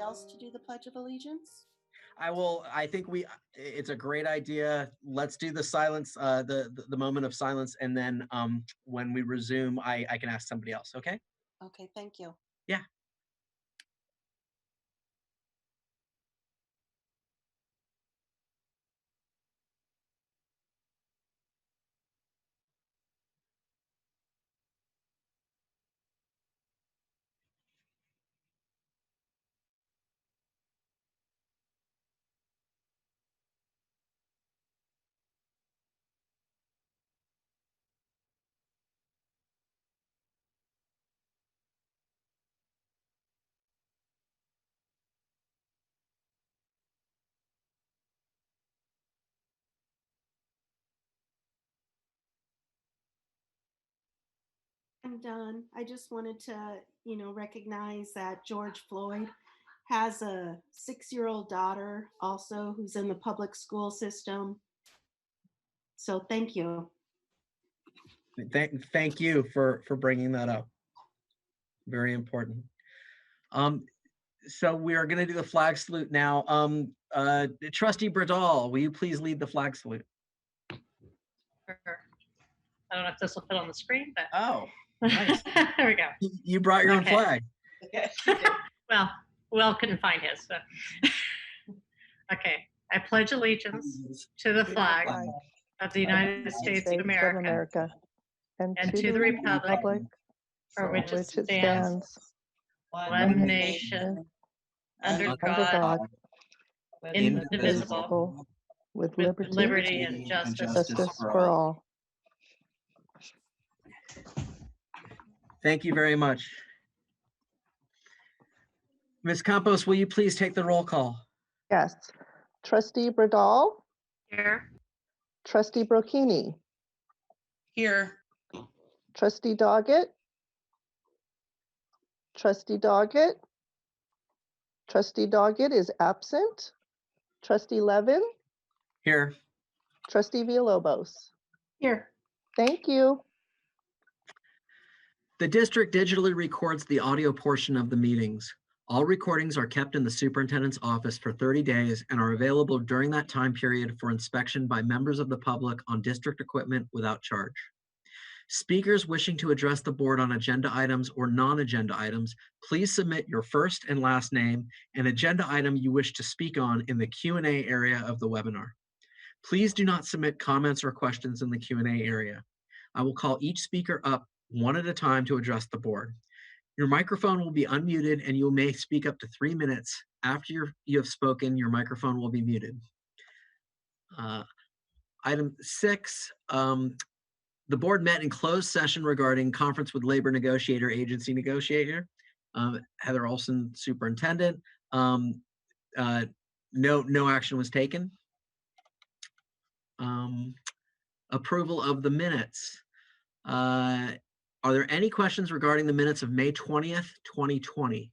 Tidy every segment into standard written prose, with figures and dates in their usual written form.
else to do the Pledge of Allegiance? I will. I think it's a great idea. Let's do the silence, the moment of silence, and then when we resume, I can ask somebody else. Okay? Okay, thank you. Yeah. I'm done. I just wanted to, recognize that George Floyd has a 6-year-old daughter also who's in the public school system. So thank you. Thank you for bringing that up. Very important. So we are going to do the flag salute now. Trustee Bradall, will you please lead the flag salute? Sure. I don't know if this will fit on the screen, but oh, nice. There we go. You brought your own flag. Well, Will couldn't find his. So. Okay. I pledge allegiance to the flag of the United States of America and to the republic for which it stands, one nation, under God, indivisible, with liberty and justice for all. Thank you very much. Ms. Campos, will you please take the roll call? Yes. Trustee Bradall? Here. Trustee Brocchini? Here. Trustee Doggett? Trustee Doggett? Trustee Doggett is absent. Trustee Levin? Here. Trustee Villalobos? Here. Thank you. The district digitally records the audio portion of the meetings. All recordings are kept in the superintendent's office for 30 days and are available during that time period for inspection by members of the public on district equipment without charge. Speakers wishing to address the board on agenda items or non-agenda items, please submit your first and last name and agenda item you wish to speak on in the Q&A area of the webinar. Please do not submit comments or questions in the Q&A area. I will call each speaker up one at a time to address the board. Your microphone will be unmuted and you may speak up to 3 minutes. After you have spoken, your microphone will be muted. Item 6, the board met in closed session regarding conference with labor negotiator, agency negotiator, Heather Olson, superintendent. No action was taken. Approval of the minutes. Are there any questions regarding the minutes of May 20th, 2020?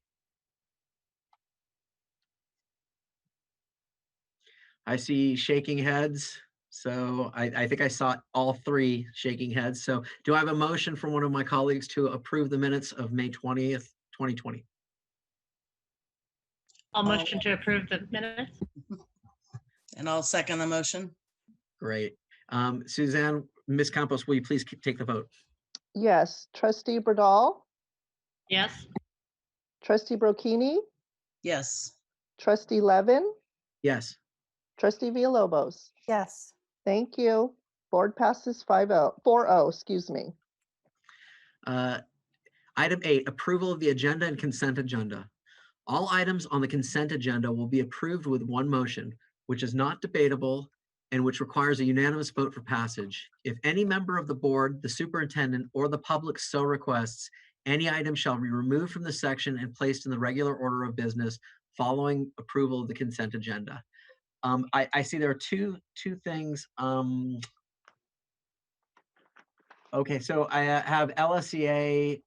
I see shaking heads. So I think I saw all 3 shaking heads. So do I have a motion from one of my colleagues to approve the minutes of May 20th, 2020? I'll motion to approve the minutes. And I'll second the motion. Great. Suzanne, Ms. Campos, will you please take the vote? Yes. Trustee Bradall? Yes. Trustee Brocchini? Yes. Trustee Levin? Yes. Trustee Villalobos? Yes. Thank you. Board passes 4-0, excuse me. Item 8, approval of the agenda and consent agenda. All items on the consent agenda will be approved with one motion, which is not debatable and which requires a unanimous vote for passage. If any member of the board, the superintendent, or the public so requests, any item shall be removed from the section and placed in the regular order of business following approval of the consent agenda. I see there are two things. Okay, so I have LSEA.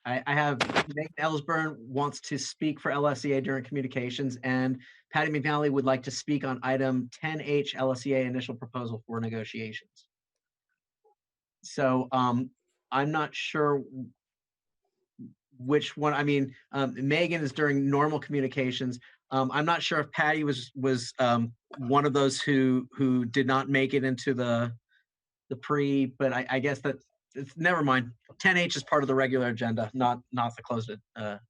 I have Megan Ellsburn wants to speak for LSEA during communications, and Patty McNally would like to speak on item 10H LSEA initial proposal for negotiations. So I'm not sure which one. I mean, Megan is during normal communications. I'm not sure if Patty was one of those who did not make it into the pre, but I guess that it's never mind. 10H is part of the regular agenda, not the closed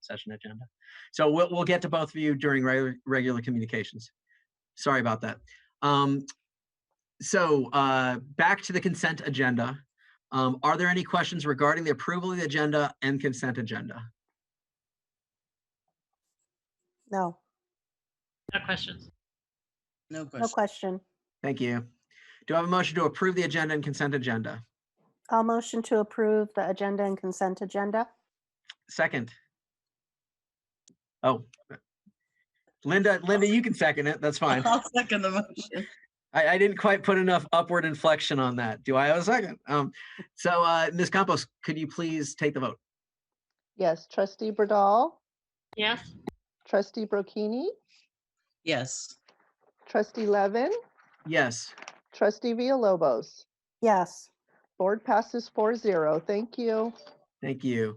session agenda. So we'll get to both of you during regular communications. Sorry about that. So back to the consent agenda. Are there any questions regarding the approval of the agenda and consent agenda? No, No questions. No no question. question. Thank you. Do I have a motion to approve the agenda and consent agenda? I'll motion to approve the agenda and consent agenda. Second. Oh, Linda, you can second it. That's fine. I'll second the motion. I didn't quite put enough upward inflection on that. Do I have a second? So Ms. Campos, could you please take the vote? Yes, trustee Bradall, Yes. trustee Brocchini, Yes. trustee Levin, Yes. trustee Villalobos. Yes. Board passes 4-0. Thank you. Thank you.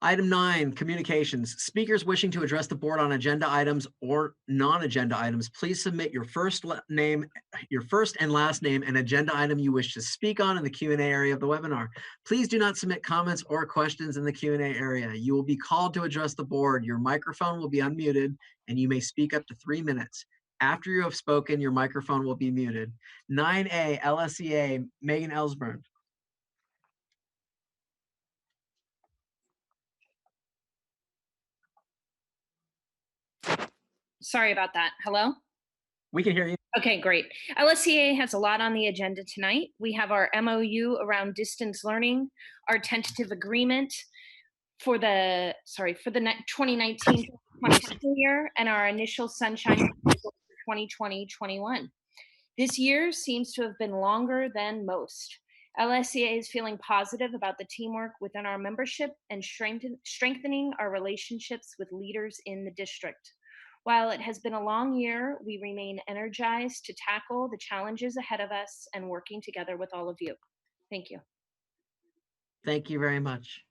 Item 9, communications. Speakers wishing to address the board on agenda items or non-agenda items, please submit your first and last name and agenda item you wish to speak on in the Q&A area of the webinar. Please do not submit comments or questions in the Q&A area. You will be called to address the board. Your microphone will be unmuted and you may speak up to 3 minutes. After you have spoken, your microphone will be muted. 9A, LSEA, Megan Ellsburn. Sorry about that. Hello? We can hear you. Okay, great. LSCA has a lot on the agenda tonight. We have our MOU around distance learning, our tentative agreement for the 2019-20 school year, and our initial sunshine for 2020-21. This year seems to have been longer than most. LSCA is feeling positive about the teamwork within our membership and strengthening our relationships with leaders in the district. While it has been a long year, we remain energized to tackle the challenges ahead of us and working together with all of you. Thank you. Thank you very much.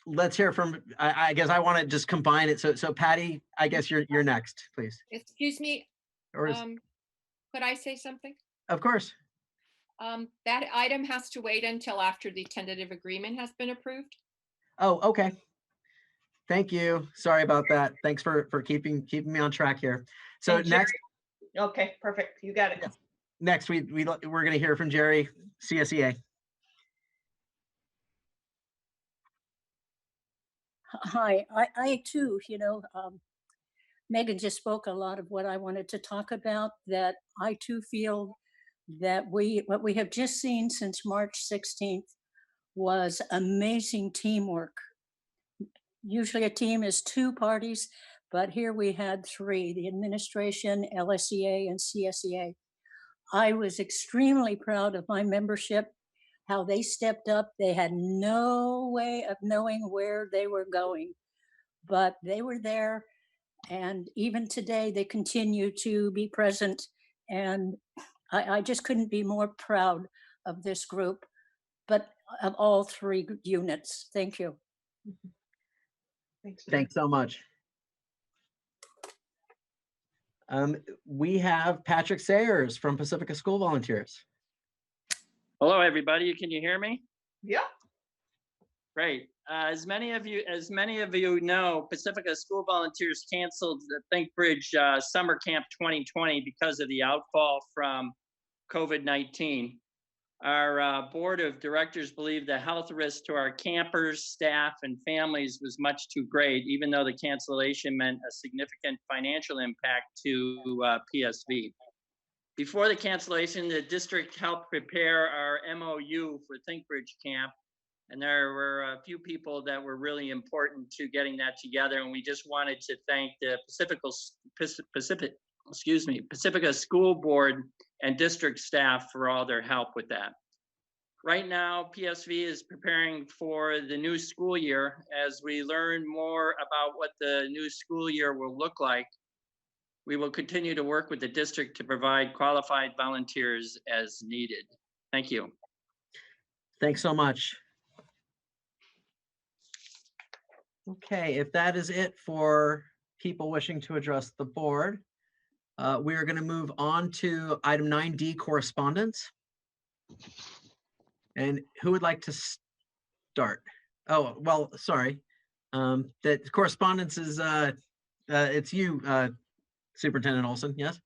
Let's hear from. I guess I want to just combine it. So Patty, I guess you're next, please. Excuse me, Or could I say something? of course. That item has to wait until after the tentative agreement has been approved. Oh, okay. Thank you. Sorry about that. Thanks for keeping me on track here. So And next, Okay, perfect. You got it. next we're going to hear from Jerry, CSEA. Hi, I too, Megan just spoke a lot of what I wanted to talk about, that I too feel that what we have just seen since March 16th was amazing teamwork. Usually a team is 2 parties, but here we had 3, the administration, LSEA, and CSEA. I was extremely proud of my membership, how they stepped up. They had no way of knowing where they were going, but they were there. And even today, they continue to be present. And I just couldn't be more proud of this group, but of all 3 units. Thank you. Thanks so much. We have Patrick Sayers from Pacifica School Volunteers. Hello, everybody. Can you hear me? Yeah. Great. As many of you know, Pacifica School Volunteers canceled the Think Bridge Summer Camp 2020 because of the outfall from COVID-19. Our board of directors believed the health risk to our campers, staff, and families was much too great, even though the cancellation meant a significant financial impact to PSV. Before the cancellation, the district helped prepare our MOU for Think Bridge Camp, and there were a few people that were really important to getting that together, and we just wanted to thank the Pacifica School Board and district staff for all their help with that. Right now, PSV is preparing for the new school year. As we learn more about what the new school year will look like, We will continue to work with the district to provide qualified volunteers as needed. Thank you. Thanks so much. Okay, if that is it for people wishing to address the board, we are going to move on to item 9D, correspondence. And who would like to start? Oh, well, sorry. That correspondence is, it's you, Superintendent Olson, yes?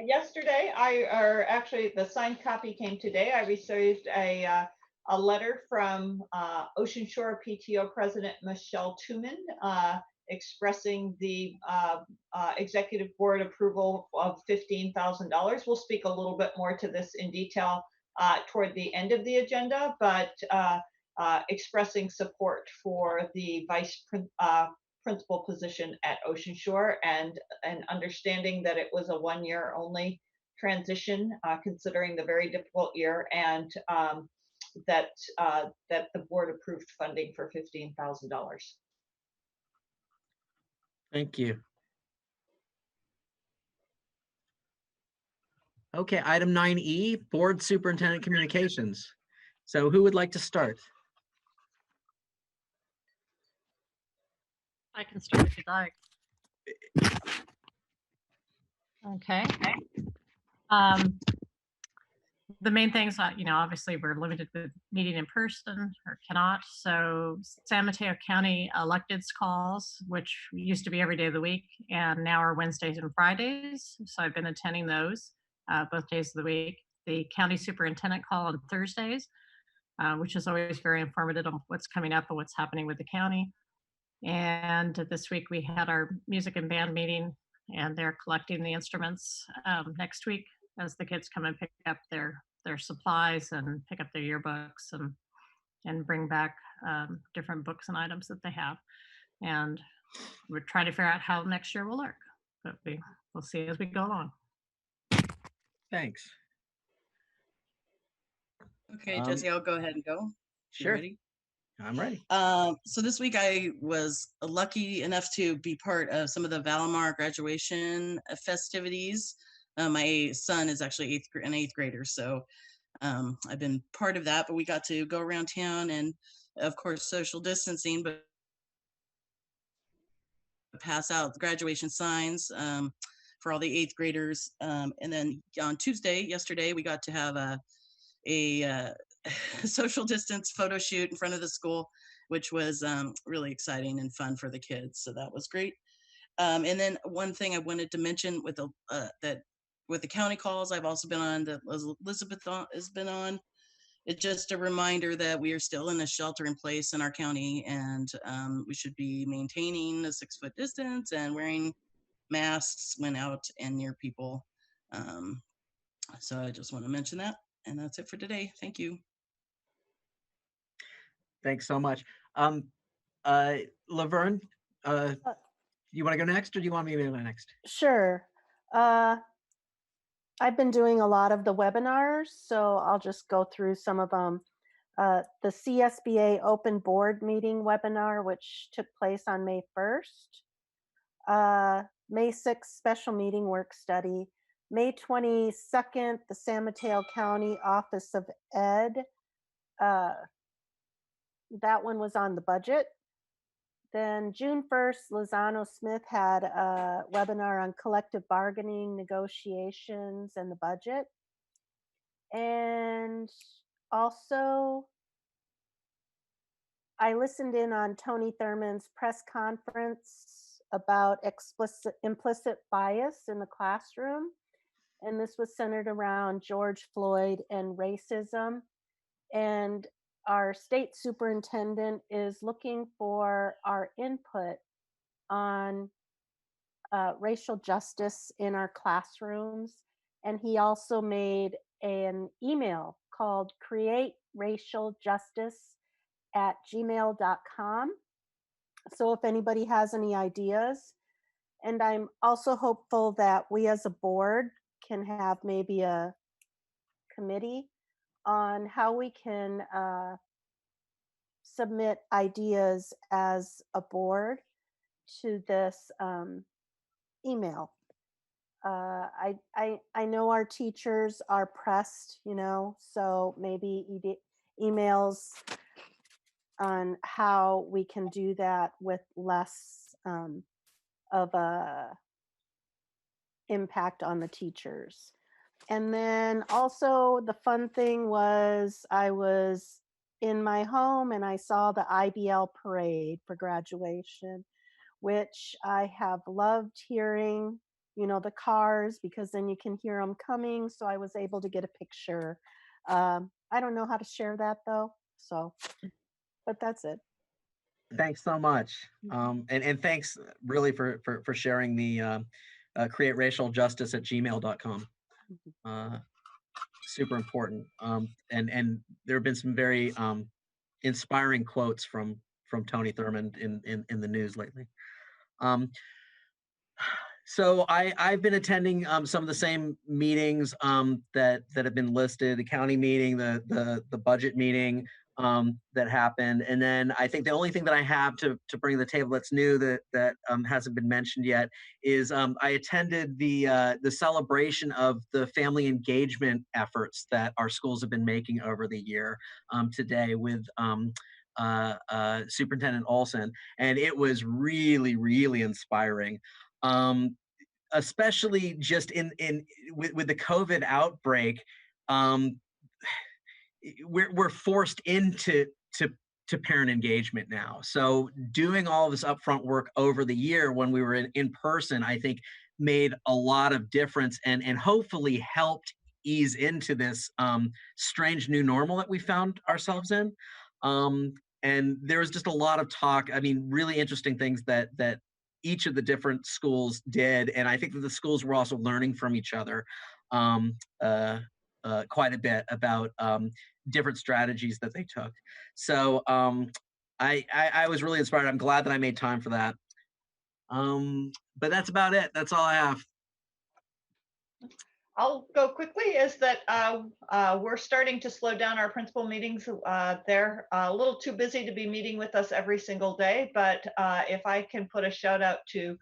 Yesterday, actually, the signed copy came today. I received a letter from Ocean Shore PTO President Michelle Tuman expressing the executive board approval of $15,000. We'll speak a little bit more to this in detail toward the end of the agenda, but expressing support for the principal position at Ocean Shore and understanding that it was a 1 year only transition, considering the very difficult year, and that the board approved funding for $15,000. Thank you. Okay, item 9E, board superintendent communications. So who would like to start? I can start if you'd like. Okay. The main things, obviously we're limited to meeting in person or cannot. So San Mateo County electeds calls, which used to be every day of the week and now are Wednesdays and Fridays. So I've been attending those both days of the week. The county superintendent call on Thursdays, which is always very informative on what's coming up and what's happening with the county. And this week we had our music and band meeting, and they're collecting the instruments next week as the kids come and pick up their supplies and pick up their yearbooks and bring back different books and items that they have. And we're trying to figure out how next year will work, but we'll see as we go along. Thanks. Okay, Jesse, I'll go ahead and go. Sure. Ready? I'm ready. So this week I was lucky enough to be part of some of the Valimar graduation festivities. My son is actually an eighth grader, so I've been part of that, but we got to go around town and of course social distancing, but pass out the graduation signs for all the eighth graders. And then on yesterday, we got to have a social distance photo shoot in front of the school, which was really exciting and fun for the kids. So that was great. And then one thing I wanted to mention with the county calls I've also been on, that Elizabeth has been on, it's just a reminder that we are still in a shelter in place in our county, and we should be maintaining a 6-foot distance and wearing masks when out and near people. So I just want to mention that, and that's it for today. Thank you. Thanks so much. Laverne, you want to go next, or do you want me to go next? Sure. I've been doing a lot of the webinars, so I'll just go through some of them. The CSBA open board meeting webinar, which took place on May 1st. May 6th, special meeting work study. May 22nd, the San Mateo County Office of Ed. That one was on the budget. Then June 1st, Lozano Smith had a webinar on collective bargaining, negotiations, and the budget. And also, I listened in on Tony Thurman's press conference about implicit bias in the classroom. And this was centered around George Floyd and racism. And our state superintendent is looking for our input on racial justice in our classrooms. And he also made an email called createracialjustice@gmail.com. So if anybody has any ideas, and I'm also hopeful that we as a board can have maybe a committee on how we can submit ideas as a board to this email. I know our teachers are pressed, so maybe emails on how we can do that with less of a impact on the teachers. And then also the fun thing was I was in my home and I saw the IBL parade for graduation, which I have loved hearing, the cars, because then you can hear them coming. So I was able to get a picture. I don't know how to share that though. So, but that's it. Thanks so much. And thanks really for sharing the createраcialjustice@gmail.com. Super important. And there have been some very inspiring quotes from Tony Thurmond in the news lately. So I've been attending some of the same meetings that have been listed: the county meeting, the budget meeting that happened, and then I think the only thing that I have to bring to the table that's new that hasn't been mentioned yet is I attended the celebration of the family engagement efforts that our schools have been making over the year today with Superintendent Olson, and it was really, really inspiring. Especially just with the COVID outbreak, we're forced into parent engagement now. So doing all this upfront work over the year when we were in person, I think made a lot of difference and hopefully helped ease into this strange new normal that we found ourselves in. And there was just a lot of talk. I mean, really interesting things that each of the different schools did. And I think that the schools were also learning from each other quite a bit about different strategies that they took. So I was really inspired. I'm glad that I made time for that. But that's about it. That's all I have. I'll go quickly, is that we're starting to slow down our principal meetings. They're a little too busy to be meeting with us every single day, but if I can put a shout out to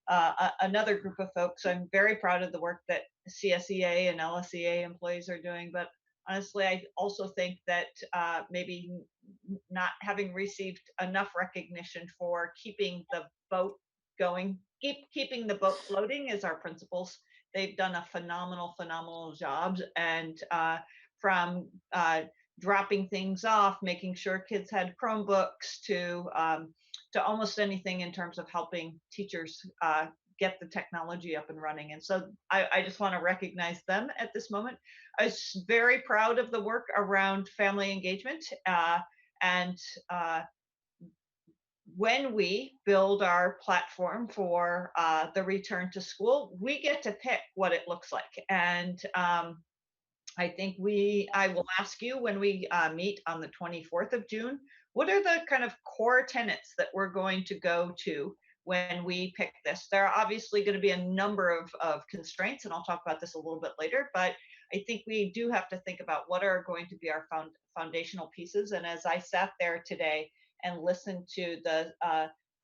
another group of folks, I'm very proud of the work that CSEA and LSEA employees are doing, but honestly, I also think that maybe not having received enough recognition for keeping the boat going, keeping the boat floating is our principals. They've done a phenomenal job, and from dropping things off, making sure kids had Chromebooks, to almost anything in terms of helping teachers get the technology up and running. And so I just want to recognize them at this moment. I was very proud of the work around family engagement, and when we build our platform for the return to school, we get to pick what it looks like. And I think I will ask you when we meet on the 24th of June, what are the kind of core tenets that we're going to go to when we pick this? There are obviously going to be a number of constraints, and I'll talk about this a little bit later, but I think we do have to think about what are going to be our foundational pieces. And as I sat there today and listened to the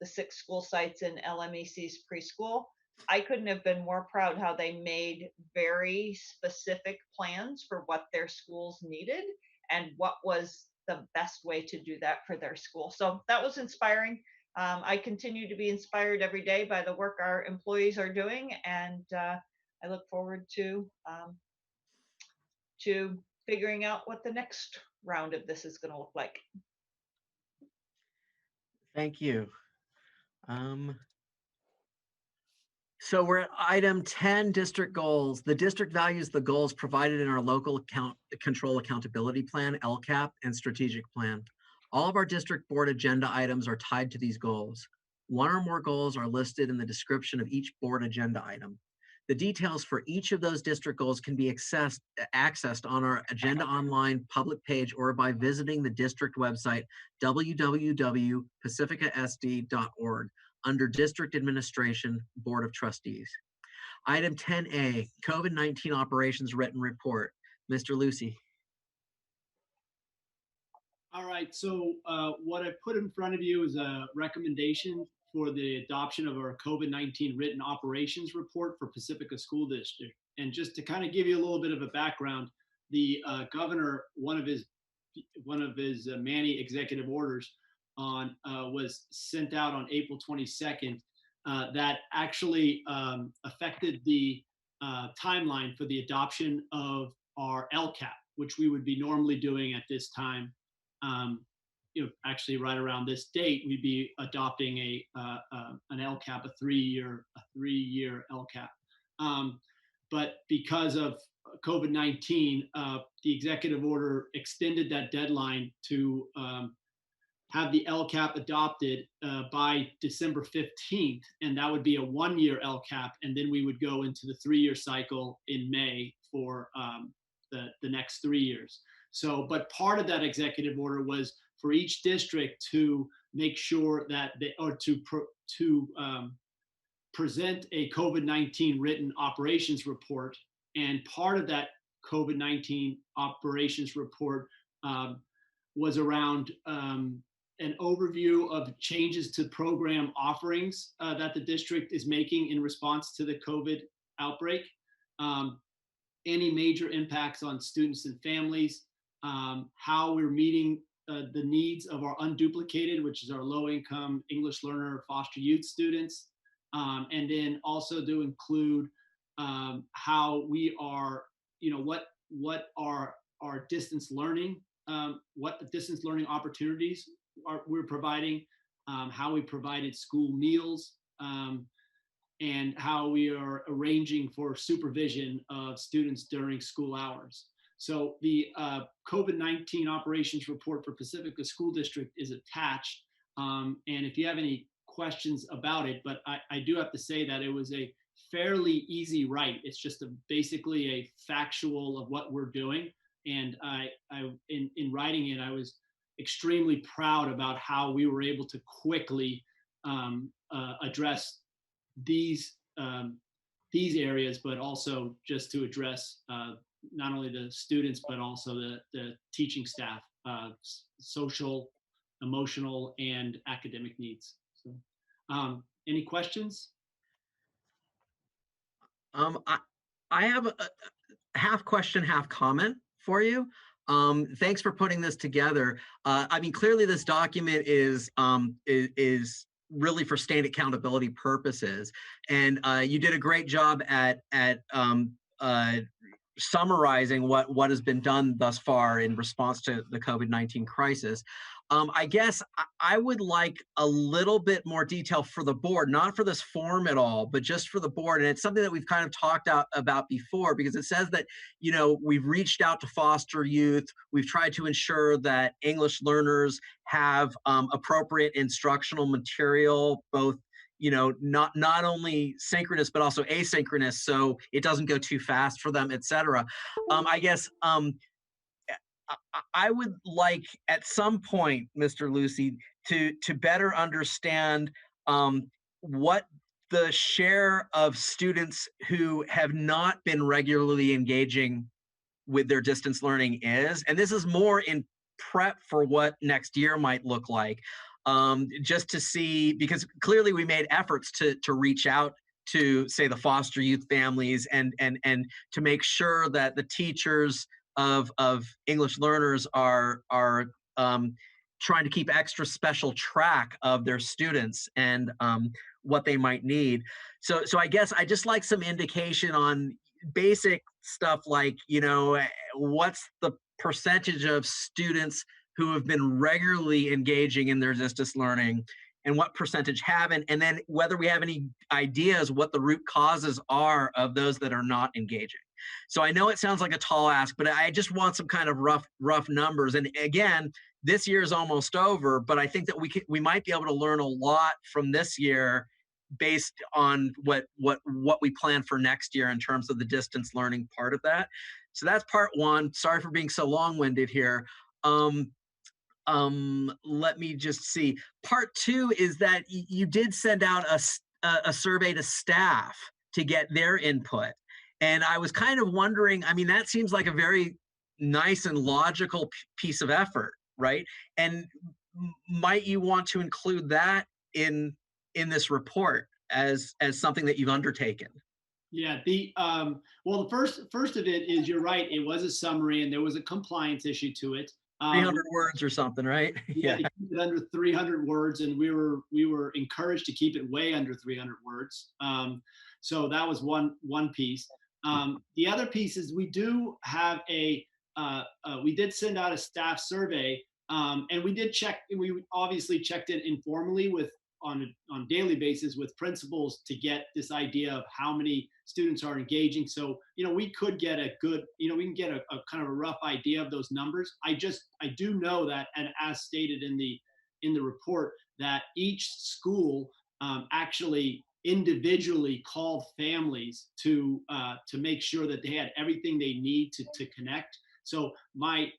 6 school sites in LMEC's preschool, I couldn't have been more proud how they made very specific plans for what their schools needed and what was the best way to do that for their school. So that was inspiring. I continue to be inspired every day by the work our employees are doing, and I look forward to figuring out what the next round of this is going to look like. Thank you. So we're at item 10, district goals. The district values the goals provided in our local control accountability plan, LCAP, and strategic plan. All of our district board agenda items are tied to these goals. One or more goals are listed in the description of each board agenda item. The details for each of those district goals can be accessed on our Agenda Online public page or by visiting the district website, www.pacificasd.org, under District Administration, Board of Trustees. Item 10A, COVID-19 Operations Written Report. Mr. Lucy. All right, so what I put in front of you is a recommendation for the adoption of our COVID-19 written operations report for Pacifica School District. And just to kind of give you a little bit of a background, the governor, one of his many executive orders on was sent out on April 22nd that actually affected the timeline for the adoption of our LCAP, which we would be normally doing at this time. Actually right around this date, we'd be adopting an LCAP, a three-year LCAP. But because of COVID-19, the executive order extended that deadline to have the LCAP adopted by December 15th, and that would be a one-year LCAP, and then we would go into the three-year cycle in May for the next 3 years. So, but part of that executive order was for each district to make sure that present a COVID-19 written operations report, and part of that COVID-19 operations report was around an overview of changes to program offerings that the district is making in response to the COVID outbreak, any major impacts on students and families, how we're meeting the needs of our unduplicated, which is our low-income English learner foster youth students, and then also to include how we are, what are our distance learning, what the distance learning opportunities we're providing, how we provided school meals, and how we are arranging for supervision of students during school hours. So the COVID-19 operations report for Pacifica School District is attached. And if you have any questions about it, but I do have to say that it was a fairly easy write. It's just basically a factual of what we're doing. And in writing it, I was extremely proud about how we were able to quickly address these areas, but also just to address not only the students, but also the teaching staff, social, emotional, and academic needs. So, any questions? I have a half question, half comment for you. Thanks for putting this together. I mean, clearly this document is really for state accountability purposes, and you did a great job at summarizing what has been done thus far in response to the COVID-19 crisis. I guess I would like a little bit more detail for the board, not for this form at all, but just for the board. And it's something that we've kind of talked about before, because it says that, we've reached out to foster youth. We've tried to ensure that English learners have appropriate instructional material, both not only synchronous, but also asynchronous, so it doesn't go too fast for them, et cetera. I guess I would like at some point, Mr. Lucy, to better understand what the share of students who have not been regularly engaging with their distance learning is. And this is more in prep for what next year might look like. Just to see, because clearly we made efforts to reach out to, say, the foster youth families and to make sure that the teachers of English learners are trying to keep extra special track of their students and what they might need. So I guess I just like some indication on basic stuff like, what's the percentage of students who have been regularly engaging in their distance learning and what percentage haven't, and then whether we have any ideas what the root causes are of those that are not engaging. So I know it sounds like a tall ask, but I just want some kind of rough numbers. And again, this year is almost over, but I think that we might be able to learn a lot from this year based on what we plan for next year in terms of the distance learning part of that. So that's part one. Sorry for being so long-winded here. Let me just see. Part two is that you did send out a survey to staff to get their input. And I was kind of wondering, I mean, that seems like a very nice and logical piece of effort, right? And might you want to include that in in this report as something that you've undertaken? Yeah, well, the first of it is, you're right, it was a summary and there was a compliance issue to it. 300 words or something, right? We had to keep it under 300 words, and we were encouraged to keep it way under 300 words. So that was one piece. The other piece is we do have we did send out a staff survey, and we did check. We obviously checked it informally on a daily basis with principals to get this idea of how many students are engaging. So, we could get a good, we can get a kind of a rough idea of those numbers. I do know that, and as stated in the report, that each school actually individually called families to make sure that they had everything they need to connect. So my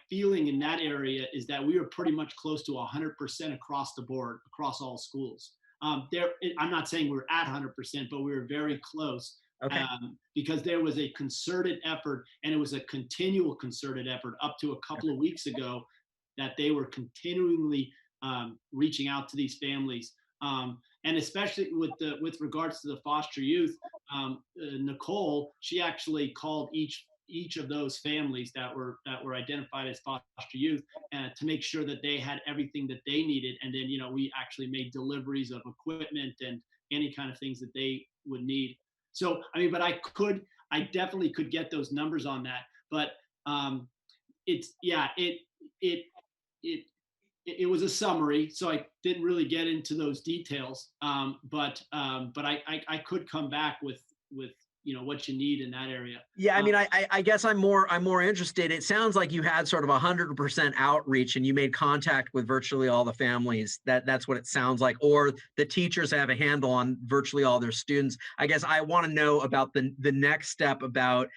feeling in that area is that we were pretty much close to 100% across the board, across all schools. I'm not saying we're at 100%, but we were very close. Okay. Because there was a concerted effort, and it was a continual concerted effort up to a couple of weeks ago, that they were continually reaching out to these families. And especially with regards to the foster youth, Nicole, she actually called each of those families that were identified as foster youth to make sure that they had everything that they needed. And then, we actually made deliveries of equipment and any kind of things that they would need. So, but I definitely could get those numbers on that. But it was a summary, so I didn't really get into those details. But I could come back with what you need in that area. Yeah, I guess I'm more interested. It sounds like you had sort of 100% outreach, and you made contact with virtually all the families. That's what it sounds like. Or the teachers have a handle on virtually all their students. I guess I want to know about the next step about.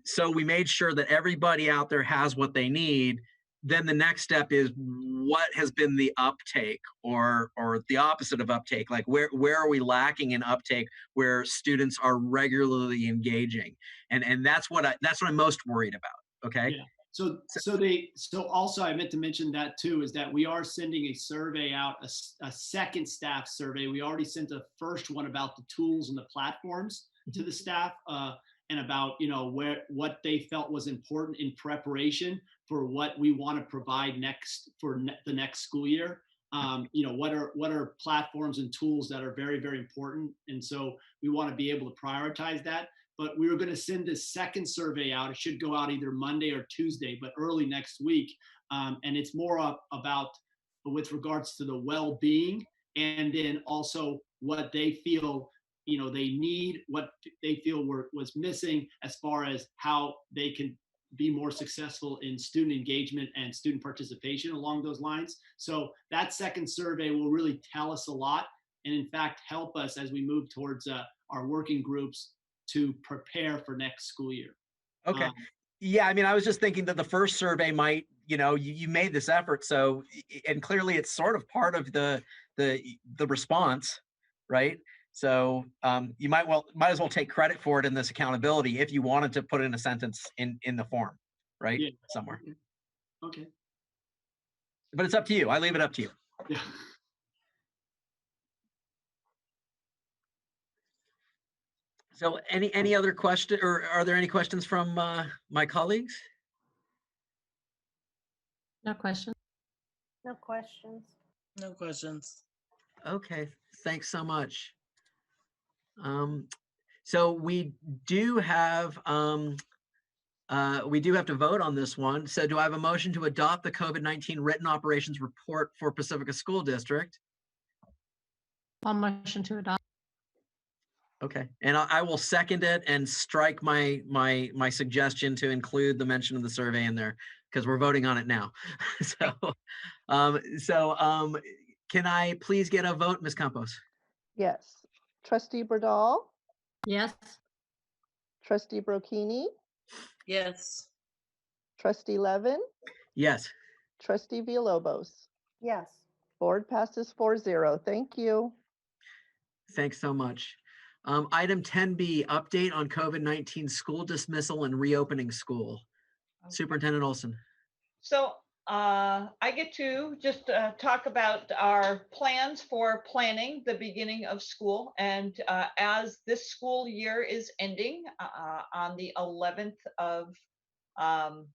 So we made sure that everybody out there has what they need. Then the next step is, what has been the uptake, or the opposite of uptake? Like where are we lacking in uptake, where students are regularly engaging? And that's what I'm most worried about. Okay. Yeah. So also I meant to mention that too, is that we are sending a survey out, a second staff survey. We already sent a first one about the tools and the platforms to the staff, and about what they felt was important in preparation for what we want to provide next for the next school year. What are platforms and tools that are very, very important, and so we want to be able to prioritize that. But we were going to send this second survey out. It should go out either Monday or Tuesday, but early next week, and it's more about with regards to the well-being, and then also what they feel they need, what they feel was missing as far as how they can be more successful in student engagement and student participation along those lines. So that second survey will really tell us a lot, and in fact help us as we move towards our working groups to prepare for next school year. Okay. Yeah, I was just thinking that the first survey might, you made this effort, so, and clearly it's sort of part of the response, right? So you might as well take credit for it in this accountability if you wanted to put in a sentence in the form, right? Yeah. Somewhere. Okay. But it's up to you. I leave it up to you. Yeah. So any other question, or are there any questions from my colleagues? No questions. No questions. No questions. Okay, thanks so much. So we do have to vote on this one. So do I have a motion to adopt the COVID-19 written operations report for Pacifica School District? I'll motion to adopt. Okay, and I will second it and strike my suggestion to include the mention of the survey in there, because we're voting on it now. So can I please get a vote, Ms. Campos? Yes. Trustee Bradall? Yes. Trustee Brocchini? Yes. Trustee Levin? Yes. Trustee Villalobos? Yes. Board passes 4-0. Thank you. Thanks so much. Item 10B, update on COVID-19 school dismissal and reopening school. Superintendent Olson. So I get to just talk about our plans for planning the beginning of school. And as this school year is ending on the 11th of um,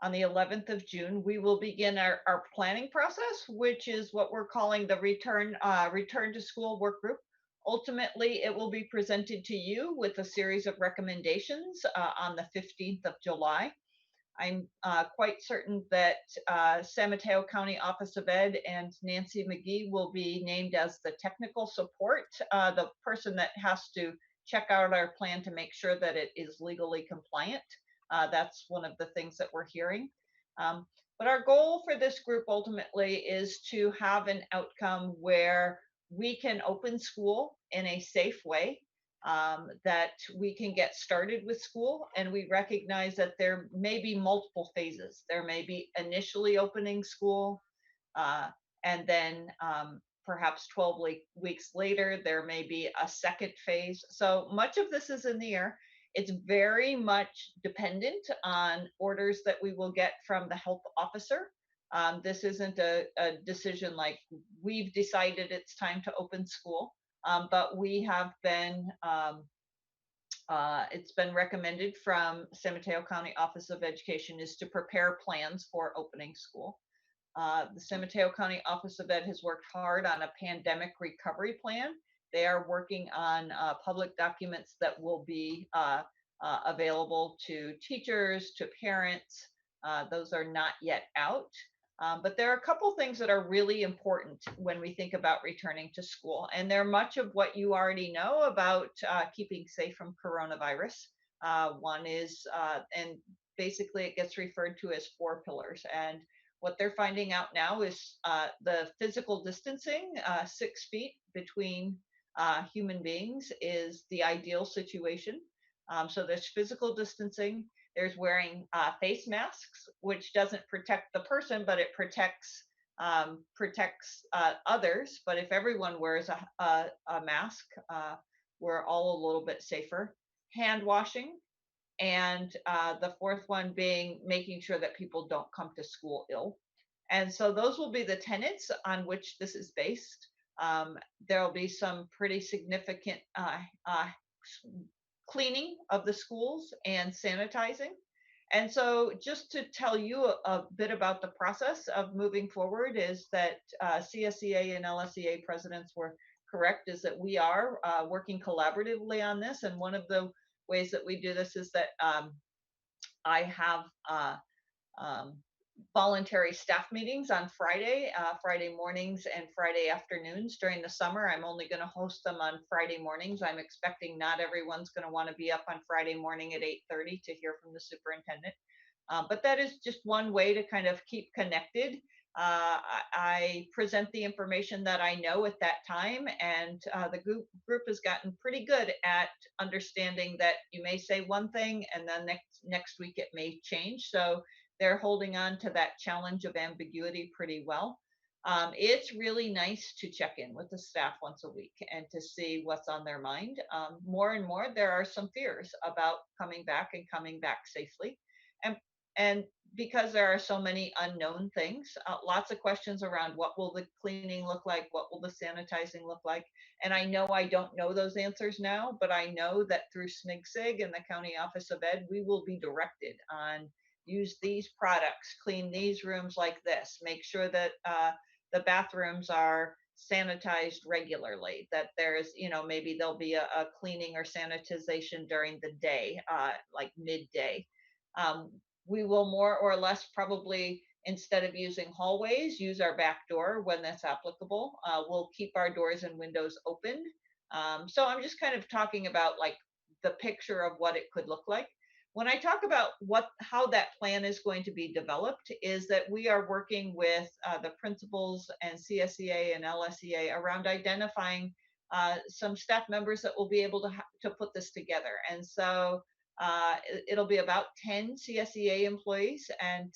on the 11th of June, we will begin our planning process, which is what we're calling the return to school work group. Ultimately, it will be presented to you with a series of recommendations on the 15th of July. I'm quite certain that San Mateo County Office of Ed and Nancy McGee will be named as the technical support, the person that has to check out our plan to make sure that it is legally compliant. That's one of the things that we're hearing. But our goal for this group ultimately is to have an outcome where we can open school in a safe way, that we can get started with school. And we recognize that there may be multiple phases. There may be initially opening school, and then perhaps 12 weeks later, there may be a second phase. So much of this is in the air. It's very much dependent on orders that we will get from the health officer. This isn't a decision like we've decided it's time to open school. But we have been, it's been recommended from San Mateo County Office of Education is to prepare plans for opening school. The San Mateo County Office of Ed has worked hard on a pandemic recovery plan. They are working on public documents that will be available to teachers, to parents. Those are not yet out. But there are a couple things that are really important when we think about returning to school. And they're much of what you already know about keeping safe from coronavirus. One is, and basically it gets referred to as 4 pillars. And what they're finding out now is the physical distancing, 6 feet between human beings is the ideal situation. So there's physical distancing. There's wearing face masks, which doesn't protect the person, but it protects others. But if everyone wears a mask, we're all a little bit safer. Hand washing, and the 4th one being making sure that people don't come to school ill. And so those will be the tenets on which this is based. There will be some pretty significant cleaning of the schools and sanitizing. And so just to tell you a bit about the process of moving forward is that CSEA and LSEA presidents were correct, is that we are working collaboratively on this. And one of the ways that we do this is that I have voluntary staff meetings on Friday mornings and Friday afternoons during the summer. I'm only going to host them on Friday mornings. I'm expecting not everyone's going to want to be up on Friday morning at 8:30 to hear from the superintendent. But that is just one way to kind of keep connected. I present the information that I know at that time, and the group has gotten pretty good at understanding that you may say one thing and then next week it may change. So they're holding on to that challenge of ambiguity pretty well. It's really nice to check in with the staff once a week and to see what's on their mind. More and more, there are some fears about coming back and coming back safely. And because there are so many unknown things, lots of questions around what will the cleaning look like? What will the sanitizing look like? And I know I don't know those answers now, but I know that through SNGSIG and the County Office of Ed, we will be directed on use these products, clean these rooms like this, make sure that the bathrooms are sanitized regularly, that there's, maybe there'll be a cleaning or sanitization during the day, like midday. We will more or less probably, instead of using hallways, use our back door when that's applicable. We'll keep our doors and windows open. So I'm just kind of talking about like the picture of what it could look like. When I talk about how that plan is going to be developed, is that we are working with the principals and CSEA and LSEA around identifying some staff members that will be able to put this together. And so it'll be about 10 CSEA employees, and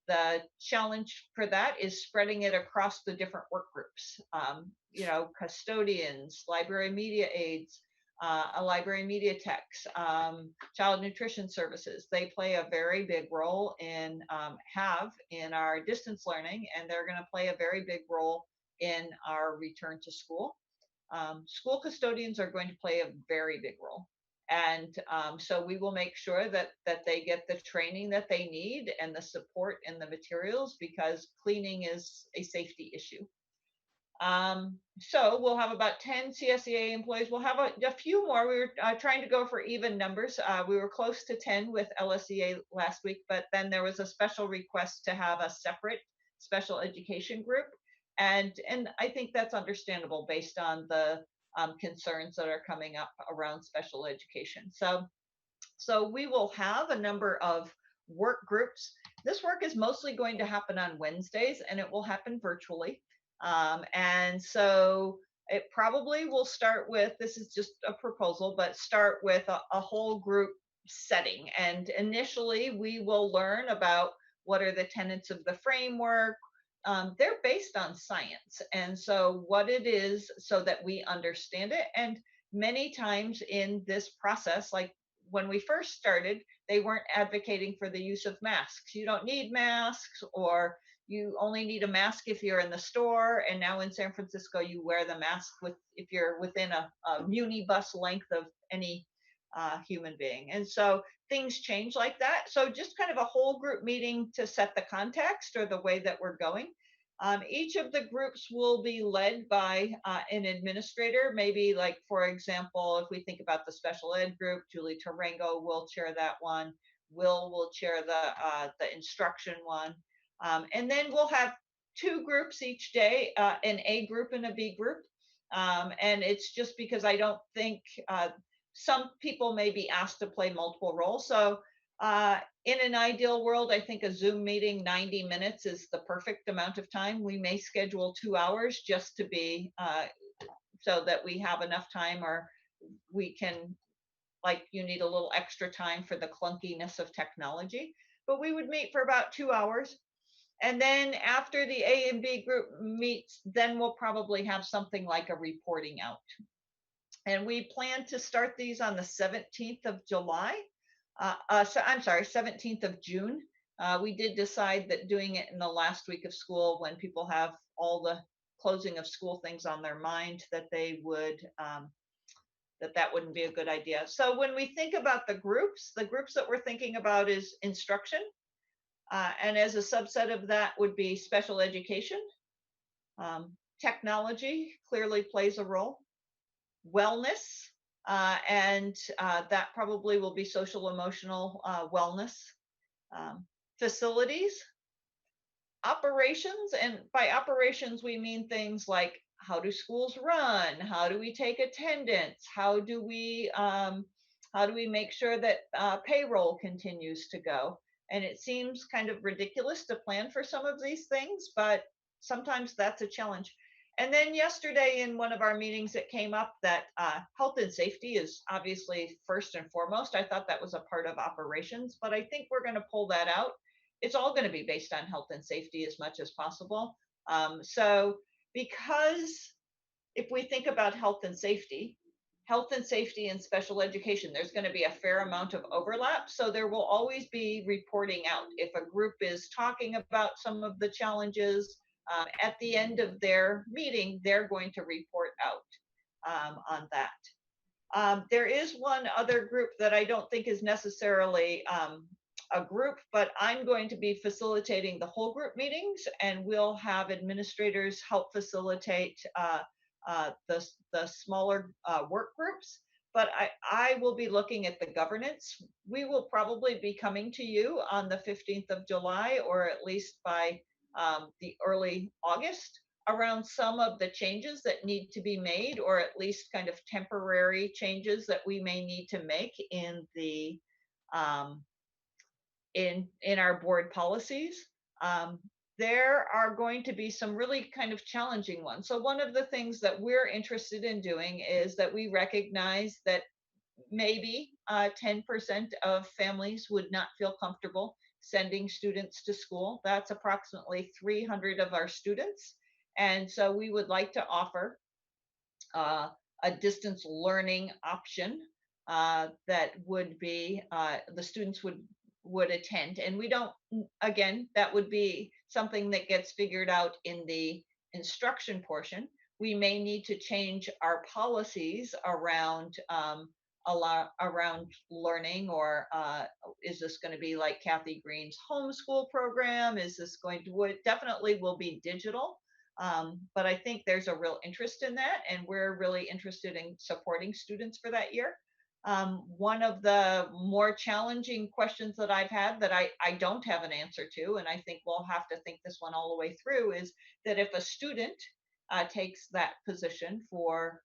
the challenge for that is spreading it across the different work groups. Custodians, library media aides, a library media techs, child nutrition services. They play a very big role in our distance learning, and they're going to play a very big role in our return to school. School custodians are going to play a very big role. And so we will make sure that they get the training that they need and the support and the materials, because cleaning is a safety issue. So we'll have about 10 CSEA employees. We'll have a few more. We were trying to go for even numbers. We were close to 10 with LSEA last week, but then there was a special request to have a separate special education group. And I think that's understandable based on the concerns that are coming up around special education. So we will have a number of work groups. This work is mostly going to happen on Wednesdays, and it will happen virtually. And so it probably will start with, this is just a proposal, but start with a whole group setting. And initially we will learn about what are the tenets of the framework. They're based on science. And so what it is, so that we understand it. And many times in this process, like when we first started, they weren't advocating for the use of masks. You don't need masks, or you only need a mask if you're in the store. And now in San Francisco, you wear the mask if you're within a minibus length of any human being. And so things change like that. So just kind of a whole group meeting to set the context or the way that we're going. Each of the groups will be led by an administrator. Maybe, like, for example, if we think about the special ed group, Julie Tarango will chair that one. Will chair the instruction one. And then we'll have two groups each day, an A group and a B group. And it's just because I don't think some people may be asked to play multiple roles. So in an ideal world, I think a Zoom meeting, 90 minutes is the perfect amount of time. We may schedule 2 hours just to be so that we have enough time, or we can, like, you need a little extra time for the clunkiness of technology. But we would meet for about 2 hours. And then after the A and B group meets, then we'll probably have something like a reporting out. And we plan to start these on the 17th of July. So I'm sorry, 17th of June. We did decide that doing it in the last week of school, when people have all the closing of school things on their mind, that they would, that wouldn't be a good idea. So when we think about the groups that we're thinking about is instruction. And as a subset of that would be special education. Technology clearly plays a role. Wellness, and that probably will be social emotional wellness. Facilities. Operations, and by operations we mean things like, how do schools run? How do we take attendance? How do we make sure that payroll continues to go? And it seems kind of ridiculous to plan for some of these things, but sometimes that's a challenge. And then yesterday in one of our meetings, it came up that health and safety is obviously first and foremost. I thought that was a part of operations, but I think we're going to pull that out. It's all going to be based on health and safety as much as possible. So because if we think about health and safety and special education, there's going to be a fair amount of overlap. So there will always be reporting out. If a group is talking about some of the challenges, at the end of their meeting, they're going to report out on that. There is one other group that I don't think is necessarily a group, but I'm going to be facilitating the whole group meetings, and we'll have administrators help facilitate the smaller work groups. But I will be looking at the governance. We will probably be coming to you on the 15th of July, or at least by the early August, around some of the changes that need to be made, or at least kind of temporary changes that we may need to make in the in our board policies. There are going to be some really kind of challenging ones. So one of the things that we're interested in doing is that we recognize that maybe 10% of families would not feel comfortable sending students to school. That's approximately 300 of our students. And so we would like to offer a distance learning option that would be the students would attend. And we don't, again, that would be something that gets figured out in the instruction portion. We may need to change our policies around around learning, or is this going to be like Kathy Green's homeschool program? Is this going to, it definitely will be digital. But I think there's a real interest in that, and we're really interested in supporting students for that year. One of the more challenging questions that I've had that I don't have an answer to, and I think we'll have to think this one all the way through, is that if a student takes that position for,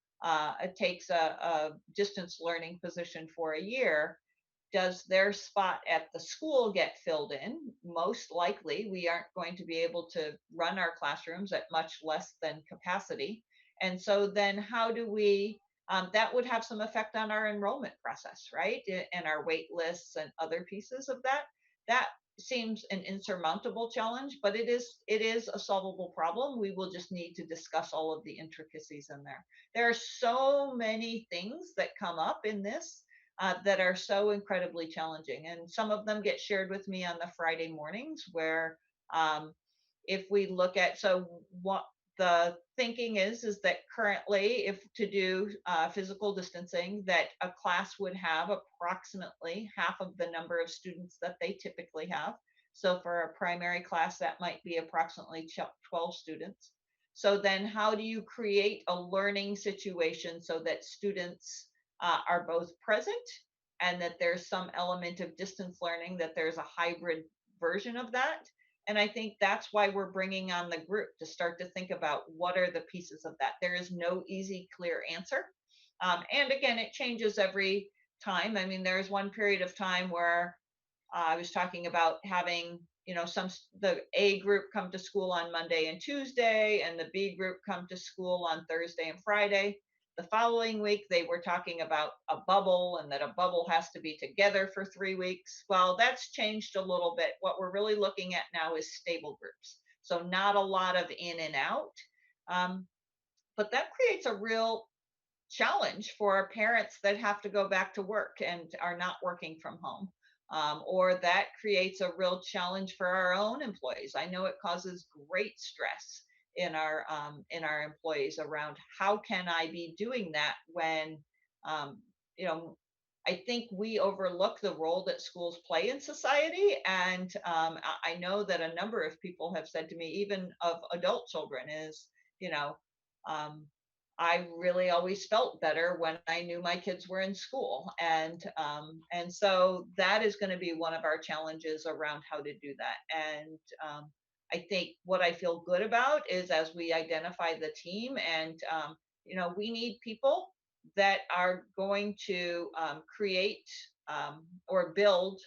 takes a distance learning position for a year, does their spot at the school get filled in? Most likely, we aren't going to be able to run our classrooms at much less than capacity. And so then how do we, that would have some effect on our enrollment process, right? And our wait lists and other pieces of that. That seems an insurmountable challenge, but it is a solvable problem. We will just need to discuss all of the intricacies in there. There are so many things that come up in this that are so incredibly challenging. And some of them get shared with me on the Friday mornings, where if we look at, so what the thinking is that currently, if to do physical distancing, that a class would have approximately half of the number of students that they typically have. So for a primary class, that might be approximately 12 students. So then how do you create a learning situation so that students are both present, and that there's some element of distance learning, that there's a hybrid version of that? And I think that's why we're bringing on the group to start to think about what are the pieces of that. There is no easy, clear answer. And again, it changes every time. I mean, there's one period of time where I was talking about having, the A group come to school on Monday and Tuesday, and the B group come to school on Thursday and Friday. The following week, they were talking about a bubble, and that a bubble has to be together for 3 weeks. Well, that's changed a little bit. What we're really looking at now is stable groups. So not a lot of in and out. But that creates a real challenge for parents that have to go back to work and are not working from home. Or that creates a real challenge for our own employees. I know it causes great stress in our employees around how can I be doing that when, I think we overlook the role that schools play in society. And I know that a number of people have said to me, even of adult children, is, I really always felt better when I knew my kids were in school. And so that is going to be one of our challenges around how to do that. And I think what I feel good about is, as we identify the team, and we need people that are going to create or build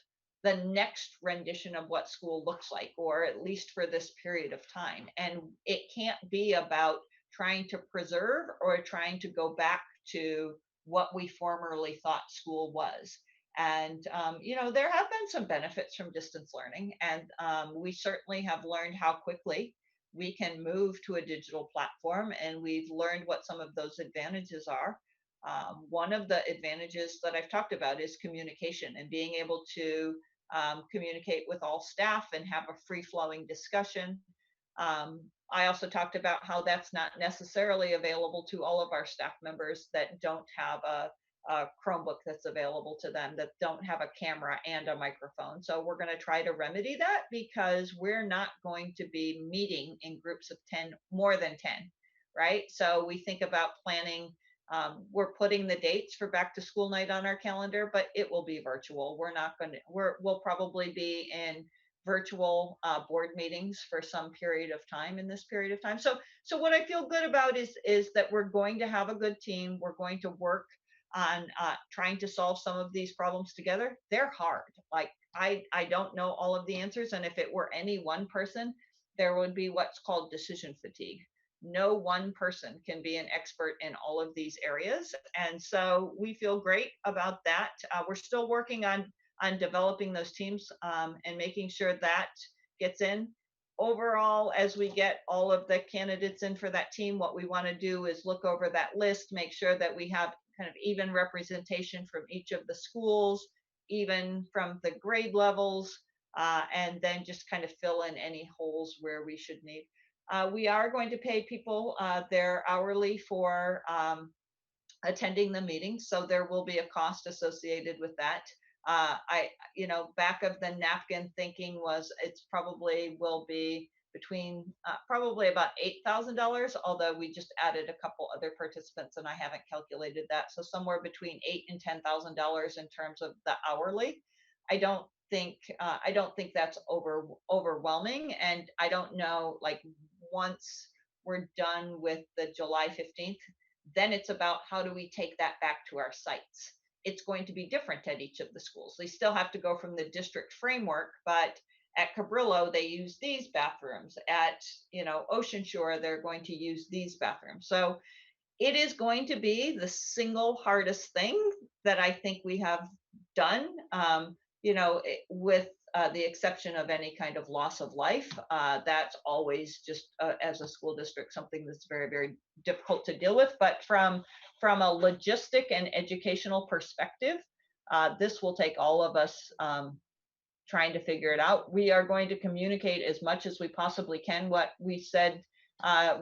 the next rendition of what school looks like, or at least for this period of time. And it can't be about trying to preserve or trying to go back to what we formerly thought school was. And, there have been some benefits from distance learning, and we certainly have learned how quickly we can move to a digital platform, and we've learned what some of those advantages are. One of the advantages that I've talked about is communication, and being able to communicate with all staff and have a free-flowing discussion. I also talked about how that's not necessarily available to all of our staff members that don't have a Chromebook that's available to them, that don't have a camera and a microphone. So we're going to try to remedy that, because we're not going to be meeting in groups of 10, more than 10, right? So we think about planning. We're putting the dates for back to school night on our calendar, but it will be virtual. We'll probably be in virtual board meetings for some period of time in this period of time. So what I feel good about is that we're going to have a good team. We're going to work on trying to solve some of these problems together. They're hard. Like I don't know all of the answers. And if it were any one person, there would be what's called decision fatigue. No one person can be an expert in all of these areas. And so we feel great about that. We're still working on developing those teams and making sure that gets in. overall, as we get all of the candidates in for that team, what we want to do is look over that list, make sure that we have kind of even representation from each of the schools, even from the grade levels, and then just kind of fill in any holes where we should need. We are going to pay people their hourly for attending the meeting, so there will be a cost associated with that. Back of the napkin thinking was it's probably will be between probably about $8,000, although we just added a couple other participants and I haven't calculated that. So somewhere between $8,000 and $10,000 in terms of the hourly. I don't think that's overwhelming, and I don't know, like, once we're done with the July 15th, then it's about how do we take that back to our sites. It's going to be different at each of the schools. They still have to go from the district framework, but at Cabrillo, they use these bathrooms. At, Ocean Shore, they're going to use these bathrooms. So it is going to be the single hardest thing that I think we have done, with the exception of any kind of loss of life. That's always just, as a school district, something that's very, very difficult to deal with. But from a logistic and educational perspective, this will take all of us trying to figure it out. We are going to communicate as much as we possibly can. What we said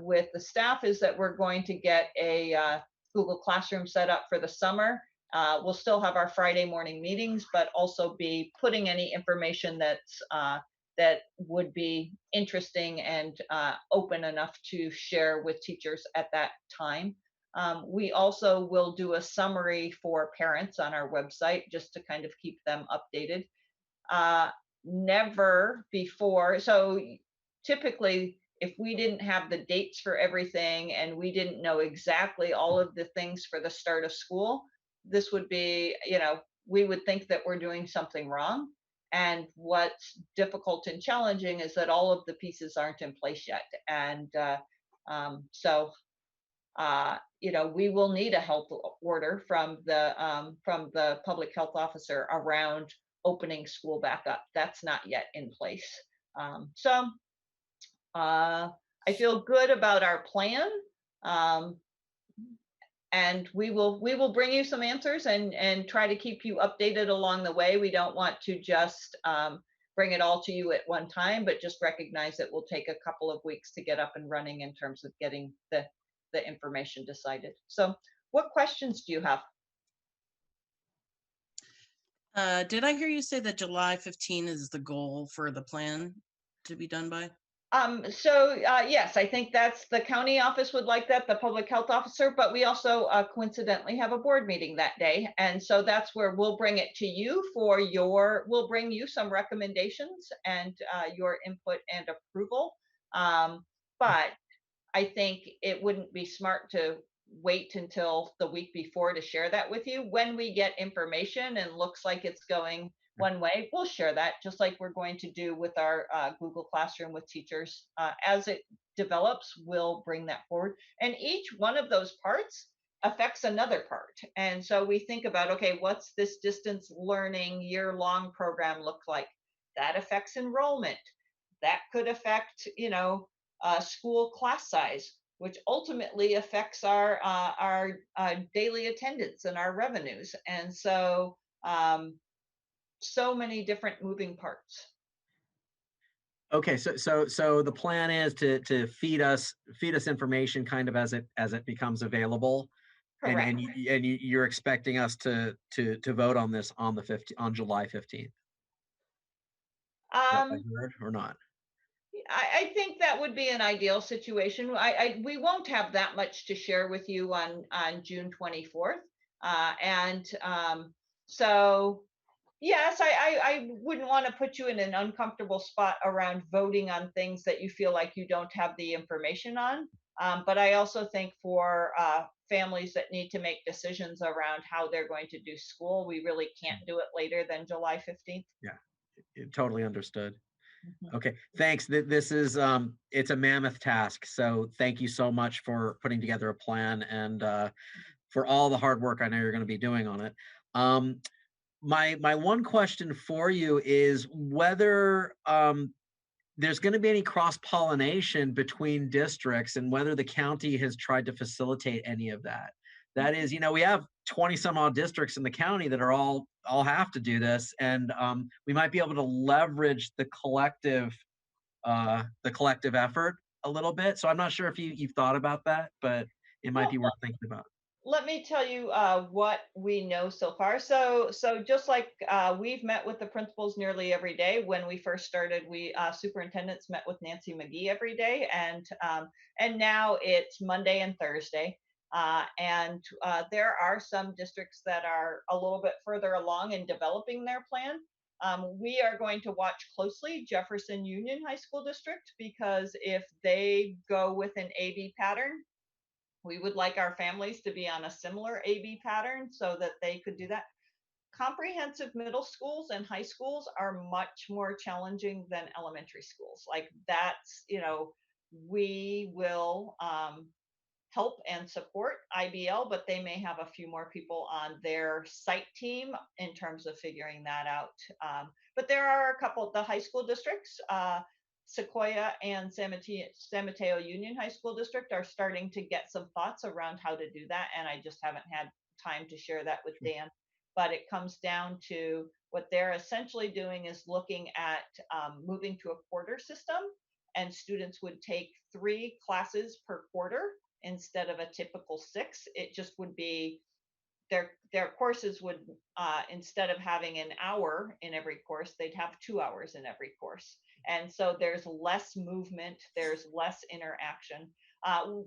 with the staff is that we're going to get a Google Classroom set up for the summer. We'll still have our Friday morning meetings, but also be putting any information that would be interesting and open enough to share with teachers at that time. We also will do a summary for parents on our website just to kind of keep them updated. Never before, so typically, if we didn't have the dates for everything and we didn't know exactly all of the things for the start of school, this would be, we would think that we're doing something wrong. And what's difficult and challenging is that all of the pieces aren't in place yet. And we will need a health order from the public health officer around opening school back up. That's not yet in place. I feel good about our plan. And we will bring you some answers and try to keep you updated along the way. We don't want to just bring it all to you at one time, but just recognize it will take a couple of weeks to get up and running in terms of getting the information decided. So what questions do you have? Did I hear you say that July 15 is the goal for the plan to be done by? Yes, I think that's the county office would like that, the public health officer, but we also coincidentally have a board meeting that day. And so that's where we'll bring it to you we'll bring you some recommendations and your input and approval. But I think it wouldn't be smart to wait until the week before to share that with you. When we get information and looks like it's going one way, we'll share that, just like we're going to do with our Google Classroom with teachers. As it develops, we'll bring that forward. And each one of those parts affects another part. And so we think about, okay, what's this distance learning year-long program look like? That affects enrollment. That could affect, school class size, which ultimately affects our daily attendance and our revenues. And so so many different moving parts. Okay, so the plan is to feed us information kind of as it becomes available. Correct. And you're expecting us to vote on this on July 15th. Or not? I think that would be an ideal situation. We won't have that much to share with you on June 24th. So yes, I wouldn't want to put you in an uncomfortable spot around voting on things that you feel like you don't have the information on. But I also think for families that need to make decisions around how they're going to do school, we really can't do it later than July 15th. Yeah, totally understood. Okay, thanks. This is it's a mammoth task. So thank you so much for putting together a plan and for all the hard work I know you're going to be doing on it. My one question for you is whether there's going to be any cross-pollination between districts and whether the county has tried to facilitate any of that. That is, we have 20 some odd districts in the county that are all have to do this, and we might be able to leverage the collective effort a little bit. So I'm not sure if you've thought about that, but it might be worth thinking about. Let me tell you what we know so far. So just like we've met with the principals nearly every day. When we first started, we superintendents met with Nancy McGee every day, and now it's Monday and Thursday. And there are some districts that are a little bit further along in developing their plan. We are going to watch closely Jefferson Union High School District, because if they go with an AB pattern, we would like our families to be on a similar AB pattern so that they could do that. Comprehensive middle schools and high schools are much more challenging than elementary schools. Like that's, we will help and support IBL, but they may have a few more people on their site team in terms of figuring that out. But there are a couple of the high school districts, Sequoia and San Mateo Union High School District are starting to get some thoughts around how to do that. And I just haven't had time to share that with Dan. But it comes down to what they're essentially doing is looking at moving to a quarter system, and students would take 3 classes per quarter instead of a typical 6. It just would be their courses would, instead of having an hour in every course, they'd have 2 hours in every course. And so there's less movement, there's less interaction.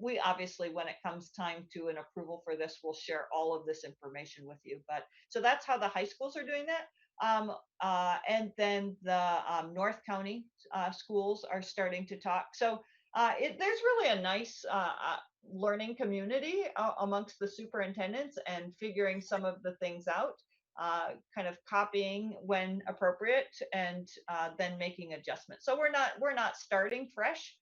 We obviously, when it comes time to an approval for this, we'll share all of this information with you. But so that's how the high schools are doing that. And then the North County schools are starting to talk. So there's really a nice learning community amongst the superintendents and figuring some of the things out, kind of copying when appropriate, and then making adjustments. So we're not starting fresh.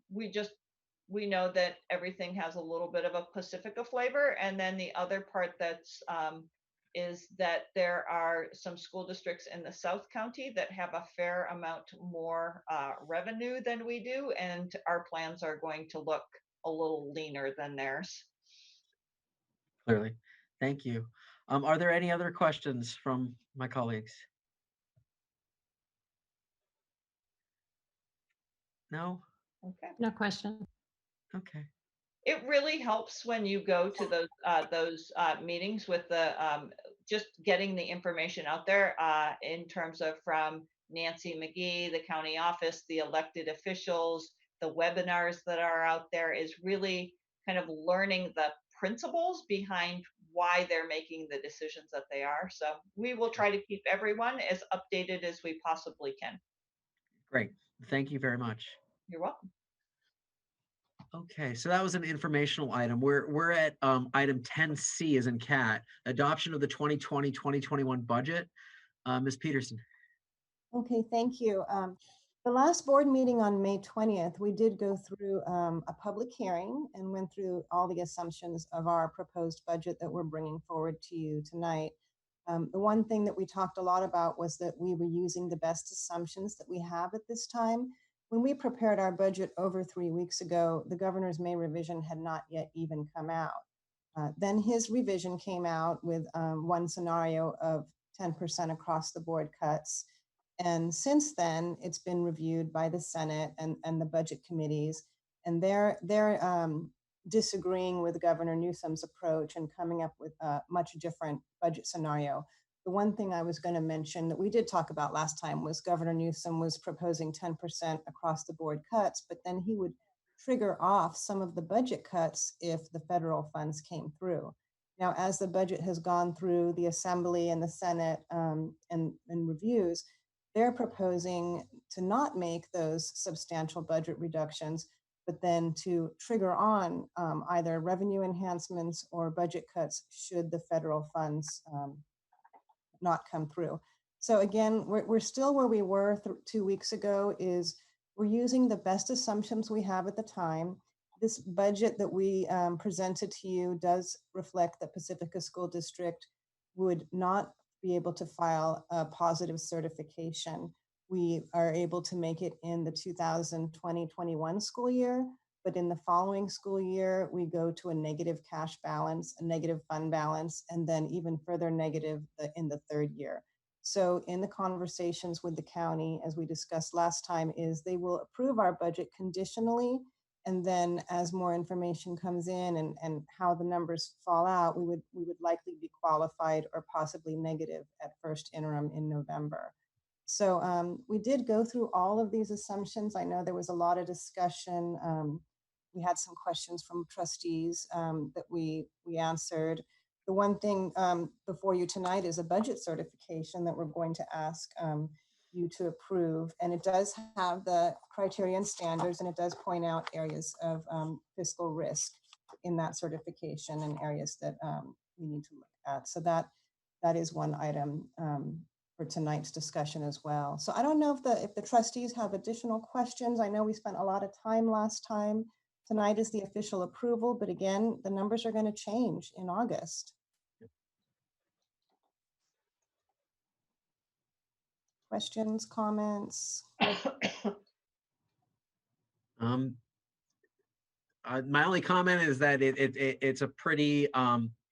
We know that everything has a little bit of a Pacifica flavor. And then the other part that's is that there are some school districts in the South County that have a fair amount more revenue than we do, and our plans are going to look a little leaner than theirs. Clearly. Thank you. Are there any other questions from my colleagues? No? Okay. No question. Okay. It really helps when you go to those meetings with the just getting the information out there in terms of from Nancy McGee, the county office, the elected officials, the webinars that are out there, is really kind of learning the principles behind why they're making the decisions that they are. So we will try to keep everyone as updated as we possibly can. Great. Thank you very much. You're welcome. Okay, so that was an informational item. We're at item 10C as in cat, adoption of the 2020-2021 budget. Ms. Peterson. Okay, thank you. The last board meeting on May 20th, we did go through a public hearing and went through all the assumptions of our proposed budget that we're bringing forward to you tonight. The one thing that we talked a lot about was that we were using the best assumptions that we have at this time. When we prepared our budget over 3 weeks ago, the governor's May revision had not yet even come out. Then his revision came out with one scenario of 10% across the board cuts. And since then, it's been reviewed by the Senate and the budget committees, and they're disagreeing with Governor Newsom's approach and coming up with a much different budget scenario. The one thing I was going to mention that we did talk about last time was Governor Newsom was proposing 10% across the board cuts, but then he would trigger off some of the budget cuts if the federal funds came through. Now, as the budget has gone through the Assembly and the Senate and reviews, they're proposing to not make those substantial budget reductions, but then to trigger on either revenue enhancements or budget cuts should the federal funds not come through. So again, we're still where we were 2 weeks ago. Is we're using the best assumptions we have at the time. This budget that we presented to you does reflect that Pacifica School District would not be able to file a positive certification we are able to make it in the 2020-21 school year, but in the following school year, we go to a negative cash balance, a negative fund balance, and then even further negative in the third year. So in the conversations with the county, as we discussed last time, is they will approve our budget conditionally. And then as more information comes in and how the numbers fall out, we would likely be qualified or possibly negative at first interim in November. So we did go through all of these assumptions. I know there was a lot of discussion. We had some questions from trustees that we answered. The one thing before you tonight is a budget certification that we're going to ask you to approve. And it does have the criteria and standards, and it does point out areas of fiscal risk in that certification and areas that we need to look at. So that is one item for tonight's discussion as well. So I don't know if the trustees have additional questions. I know we spent a lot of time last time. Tonight is the official approval, but again, the numbers are going to change in August. Questions, comments? My only comment is that it's a pretty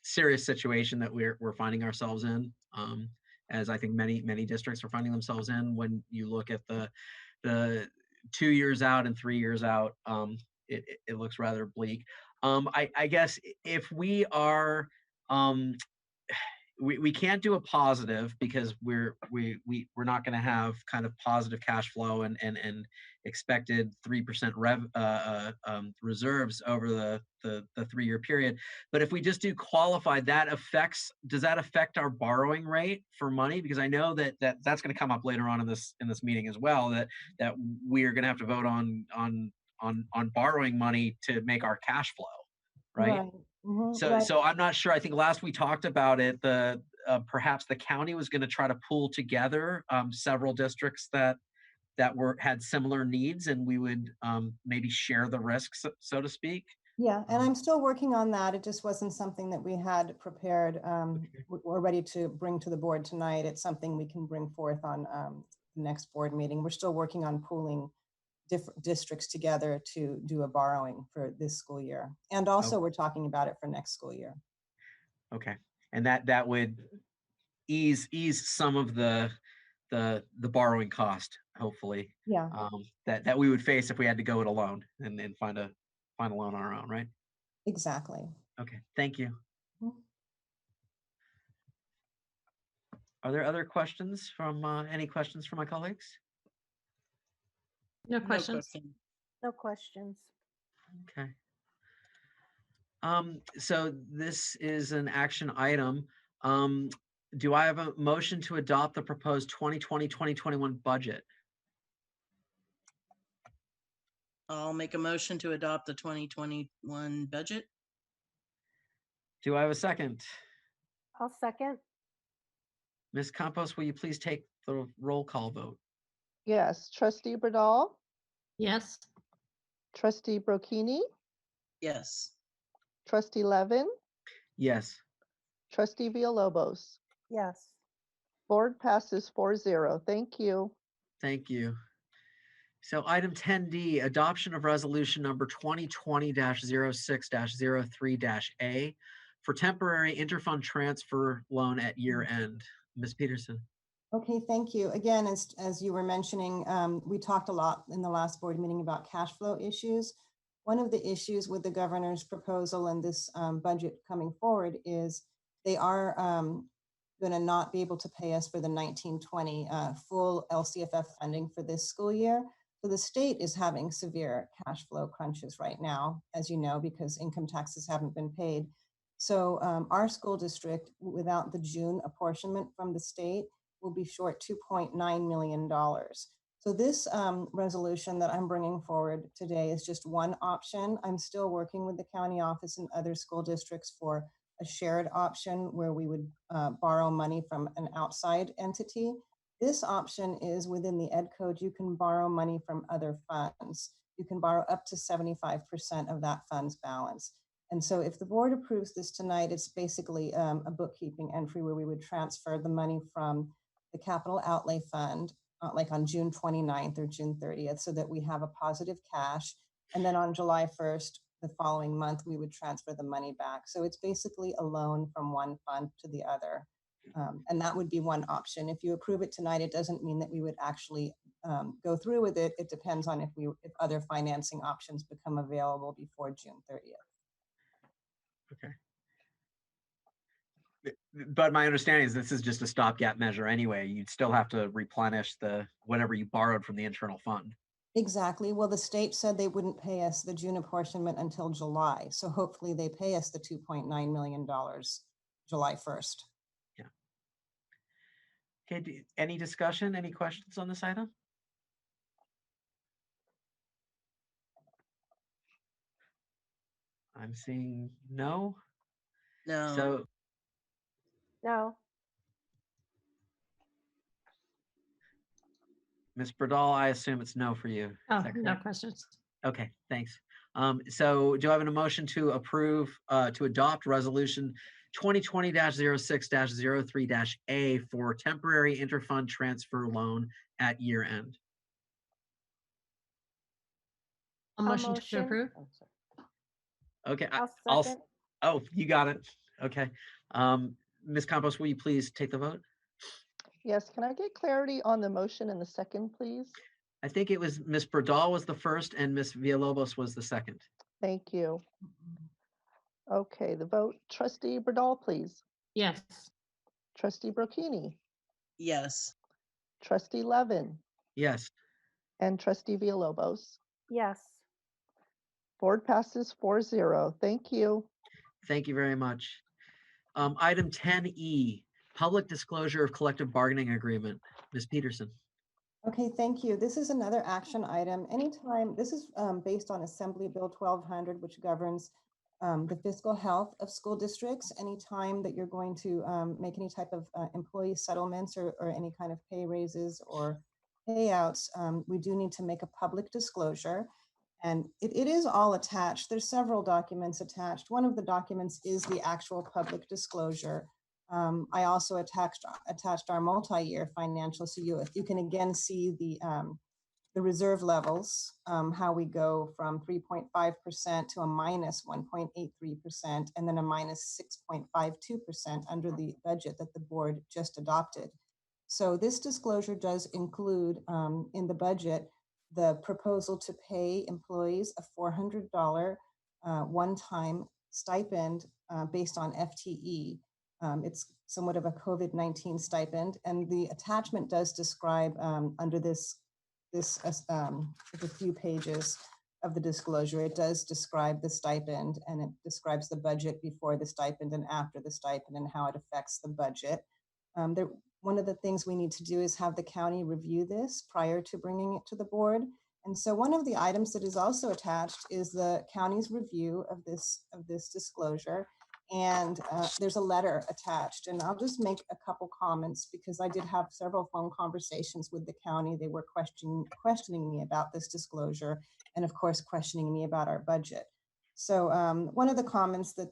serious situation that we're finding ourselves in, as I think many districts are finding themselves in. When you look at the 2 years out and 3 years out, it looks rather bleak. I guess if we are we can't do a positive because we're not going to have kind of positive cash flow and expected 3% reserves over the 3-year period. But if we just do qualified, does that affect our borrowing rate for money? Because I know that's going to come up later on in this meeting as well, that we are going to have to vote on borrowing money to make our cash flow, right? Mm-hmm. So I'm not sure. I think last we talked about it, perhaps the county was going to try to pool together several districts that had similar needs, and we would maybe share the risks, so to speak. Yeah, and I'm still working on that. It just wasn't something that we had prepared or ready to bring to the board tonight. It's something we can bring forth on the next board meeting. We're still working on pooling different districts together to do a borrowing for this school year. And also we're talking about it for next school year. Okay. And that would ease some of the borrowing cost, hopefully. Yeah. That we would face if we had to go it alone and find a loan on our own, right? Exactly. Okay. Thank you. Mm-hmm. Are there other questions any questions from my colleagues? No questions. No questions. Okay. So this is an action item. Do I have a motion to adopt the proposed 2020-2021 budget? I'll make a motion to adopt the 2021 budget. Do I have a second? I'll second. Ms. Campos, will you please take the roll call vote? Yes, Trustee Bradall, Yes. Trustee Brocchini, Yes. Trustee Levin, Yes. Trustee Villalobos. Yes. Board passes 4-0. Thank you. Thank you. So item 10D, adoption of resolution number 2020-06-03-A for temporary interfund transfer loan at year end. Ms. Peterson. Okay, thank you. Again, as you were mentioning, we talked a lot in the last board meeting about cash flow issues. One of the issues with the governor's proposal and this budget coming forward is they are going to not be able to pay us for the 1920 full LCFF funding for this school year. So the state is having severe cash flow crunches right now, as you know, because income taxes haven't been paid. So our school district, without the June apportionment from the state, will be short $2.9 million. So this resolution that I'm bringing forward today is just one option. I'm still working with the county office and other school districts for a shared option where we would borrow money from an outside entity. This option is within the Ed Code. You can borrow money from other funds. You can borrow up to 75% of that fund's balance. And so if the board approves this tonight, it's basically a bookkeeping entry where we would transfer the money from the capital outlay fund like on June 29th or June 30th, so that we have a positive cash. And then on July 1st, the following month, we would transfer the money back. So it's basically a loan from one fund to the other. And that would be one option. If you approve it tonight, it doesn't mean that we would actually go through with it. It depends on if other financing options become available before June 30th. Okay. But my understanding is this is just a stopgap measure anyway. You'd still have to replenish whatever you borrowed from the internal fund. Exactly. Well, the state said they wouldn't pay us the June apportionment until July. So hopefully they pay us the $2.9 million July 1st. Yeah. Okay, any discussion, any questions on this item? I'm seeing no. No. So No. Ms. Bradal, I assume it's no for you. Oh, Is that no correct? questions. Okay, thanks. So do I have a motion to approve, to adopt resolution 2020-06-03-A for temporary interfund transfer loan at year end? I'll motion to motion. approve. Okay, I'll second. Oh, you got it. Okay. Ms. Campos, will you please take the vote? Yes, can I get clarity on the motion and the second, please? I think it was Ms. Bradal was the first and Ms. Villalobos was the second. Thank you. Okay, the vote. Trustee Bradal, please. Yes. Trustee Brocchini, Yes. Trustee Levin, Yes. and Trustee Villalobos. Yes. Board passes 4-0. Thank you. Thank you very much. Item 10E, public disclosure of collective bargaining agreement. Ms. Peterson. Okay, thank you. This is another action item. Anytime, this is based on Assembly Bill 1200, which governs the fiscal health of school districts. Anytime that you're going to make any type of employee settlements or any kind of pay raises or payouts, we do need to make a public disclosure. And it is all attached. There's several documents attached. One of the documents is the actual public disclosure. I also attached our multi-year financial, so you can again see the reserve levels, how we go from 3.5% to a minus 1.83%, and then a minus 6.52% under the budget that the board just adopted. So this disclosure does include in the budget the proposal to pay employees a $400 one-time stipend based on FTE. It's somewhat of a COVID-19 stipend, and the attachment does describe under this with a few pages of the disclosure, it does describe the stipend, and it describes the budget before the stipend and after the stipend and how it affects the budget. One of the things we need to do is have the county review this prior to bringing it to the board. And so one of the items that is also attached is the county's review of this disclosure. And there's a letter attached, and I'll just make a couple comments because I did have several phone conversations with the county. They were questioning me about this disclosure, and of course questioning me about our budget. So one of the comments that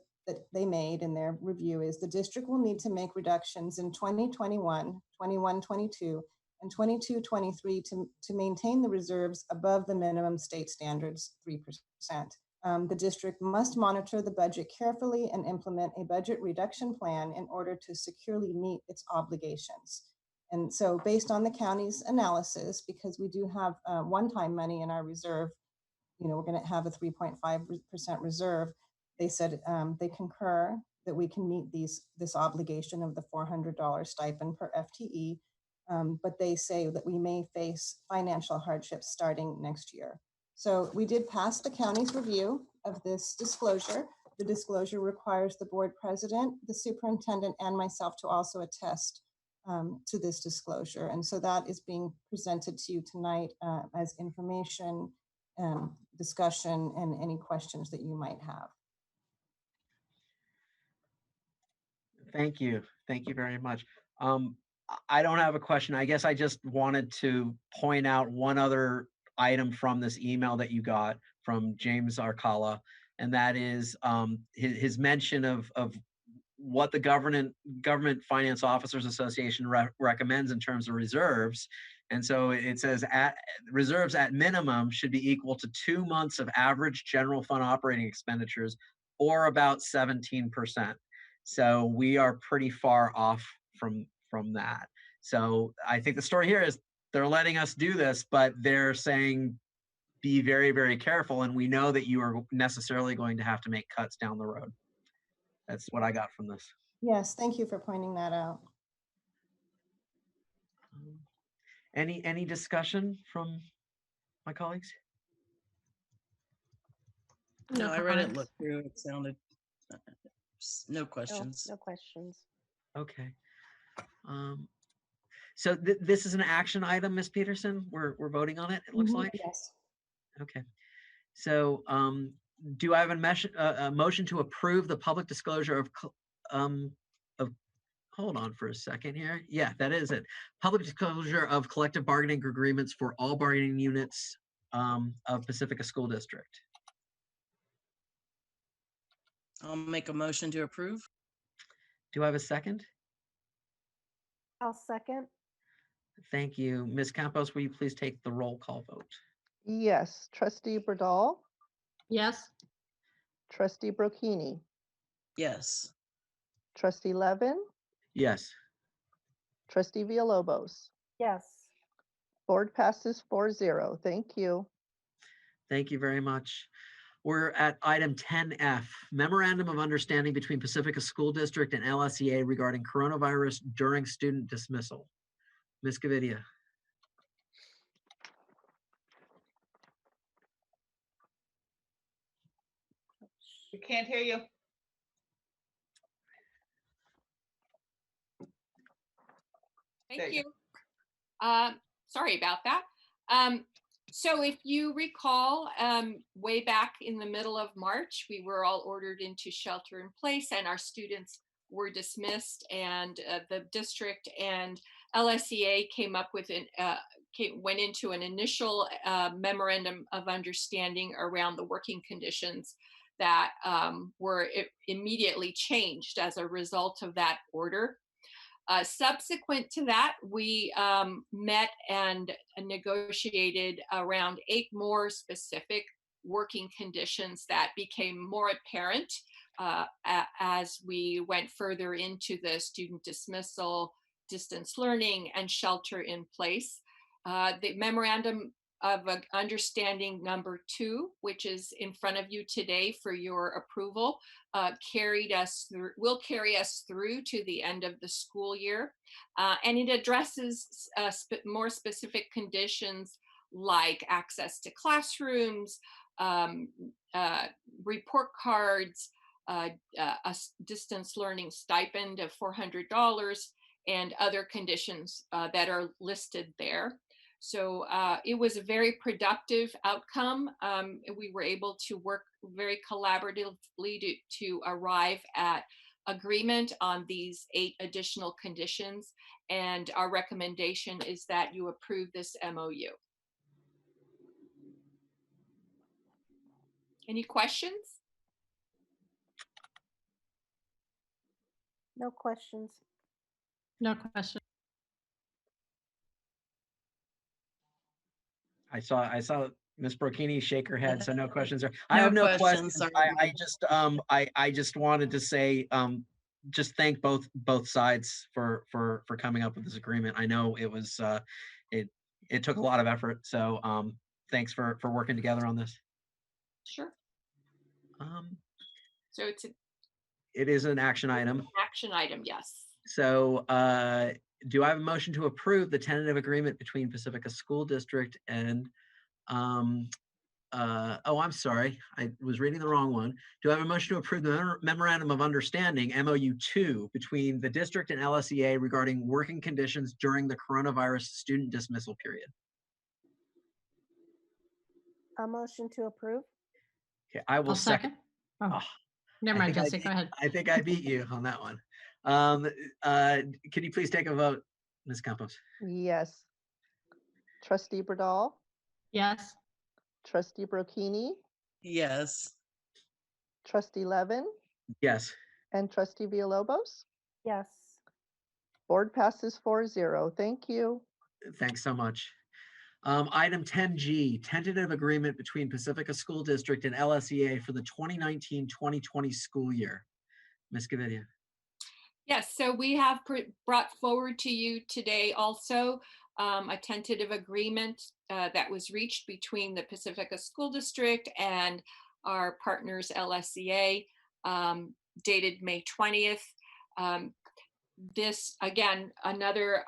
they made in their review is the district will need to make reductions in 2021, 21-22, and 22-23 to maintain the reserves above the minimum state standards, 3%. The district must monitor the budget carefully and implement a budget reduction plan in order to securely meet its obligations. And so based on the county's analysis, because we do have one-time money in our reserve, we're going to have a 3.5% reserve. They said they concur that we can meet this obligation of the $400 stipend per FTE, but they say that we may face financial hardships starting next year. So we did pass the county's review of this disclosure. The disclosure requires the board president, the superintendent, and myself to also attest to this disclosure. And so that is being presented to you tonight as information, discussion, and any questions that you might have. Thank you. Thank you very much. I don't have a question. I guess I just wanted to point out one other item from this email that you got from James Arcala, and that is his mention of what the Government Finance Officers Association recommends in terms of reserves. And so it says reserves at minimum should be equal to 2 months of average general fund operating expenditures, or about 17%. So we are pretty far off from that. So I think the story here is they're letting us do this, but they're saying be very, very careful. And we know that you are necessarily going to have to make cuts down the road. That's what I got from this. Yes, thank you for pointing that out. Any discussion from my colleagues? No, I read it, looked through, it sounded, no questions. No questions. Okay. So this is an action item, Ms. Peterson. We're voting on it, it looks like. Yes. Okay. So do I have a motion to approve the public disclosure of hold on for a second here. Yeah, that is it. Public disclosure of collective bargaining agreements for all bargaining units of Pacifica School District. I'll make a motion to approve. Do I have a second? I'll second. Thank you. Ms. Campos, will you please take the roll call vote? Yes. Trustee Bradall, Yes. Trustee Brocchini, Yes. Trustee Levin, Yes. Trustee Villalobos. Yes. Board passes 4-0. Thank you. Thank you very much. We're at item 10F, Memorandum of Understanding between Pacifica School District and LSEA regarding coronavirus during student dismissal. Ms. Gavidia. We can't hear you. Thank you. Sorry about that. So if you recall, way back in the middle of March, we were all ordered into shelter in place and our students were dismissed, and the district and LSEA came up with went into an initial memorandum of understanding around the working conditions that were immediately changed as a result of that order. Subsequent to that, we met and negotiated around 8 more specific working conditions that became more apparent as we went further into the student dismissal, distance learning, and shelter in place. The memorandum of understanding number 2, which is in front of you today for your approval, will carry us through to the end of the school year. And it addresses more specific conditions like access to classrooms, report cards, a distance learning stipend of $400, and other conditions that are listed there. So it was a very productive outcome. We were able to work very collaboratively to arrive at agreement on these 8 additional conditions. And our recommendation is that you approve this MOU. Any questions? No questions. No question. I saw Ms. Brocchini shake her head, so no questions there. No I have no questions, questions. sorry. I just wanted to say, just thank both sides for coming up with this agreement. I know it was it took a lot of effort, so thanks for working together on this. Sure. So it is an action item. Action item, yes. So do I have a motion to approve the tentative agreement between Pacifica School District and oh, I'm sorry, I was reading the wrong one. Do I have a motion to approve the Memorandum of Understanding, MOU 2, between the district and LSEA regarding working conditions during the coronavirus student dismissal period? A motion to approve. Okay, I will I'll second. Oh, Oh, never mind, Jesse, go ahead. I think I beat you on that one. Can you please take a vote, Ms. Campos? Yes. Trustee Bradall, Yes. Trustee Brocchini, Yes. Trustee Levin, Yes. and Trustee Villalobos. Yes. Board passes 4-0. Thank you. Thanks so much. Item 10G, tentative agreement between Pacifica School District and LSEA for the 2019-2020 school year. Ms. Gavidia. Yes, so we have brought forward to you today also a tentative agreement that was reached between the Pacifica School District and our partners LSEA, dated May 20th. This, again, another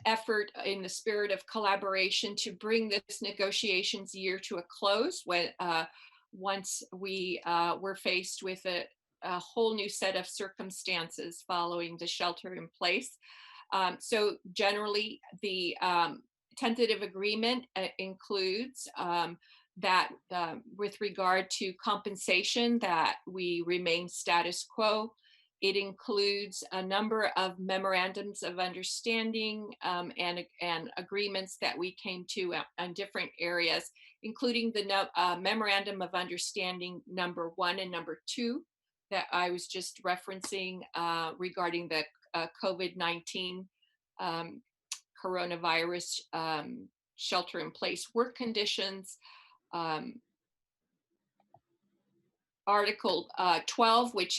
effort in the spirit of collaboration to bring this negotiations year to a close when once we were faced with a whole new set of circumstances following the shelter in place. So generally, the tentative agreement includes that with regard to compensation, that we remain status quo. It includes a number of memorandums of understanding and agreements that we came to on different areas, including the memorandum of understanding number 1 and number 2 that I was just referencing regarding the COVID-19 coronavirus shelter in place work conditions. Article 12, which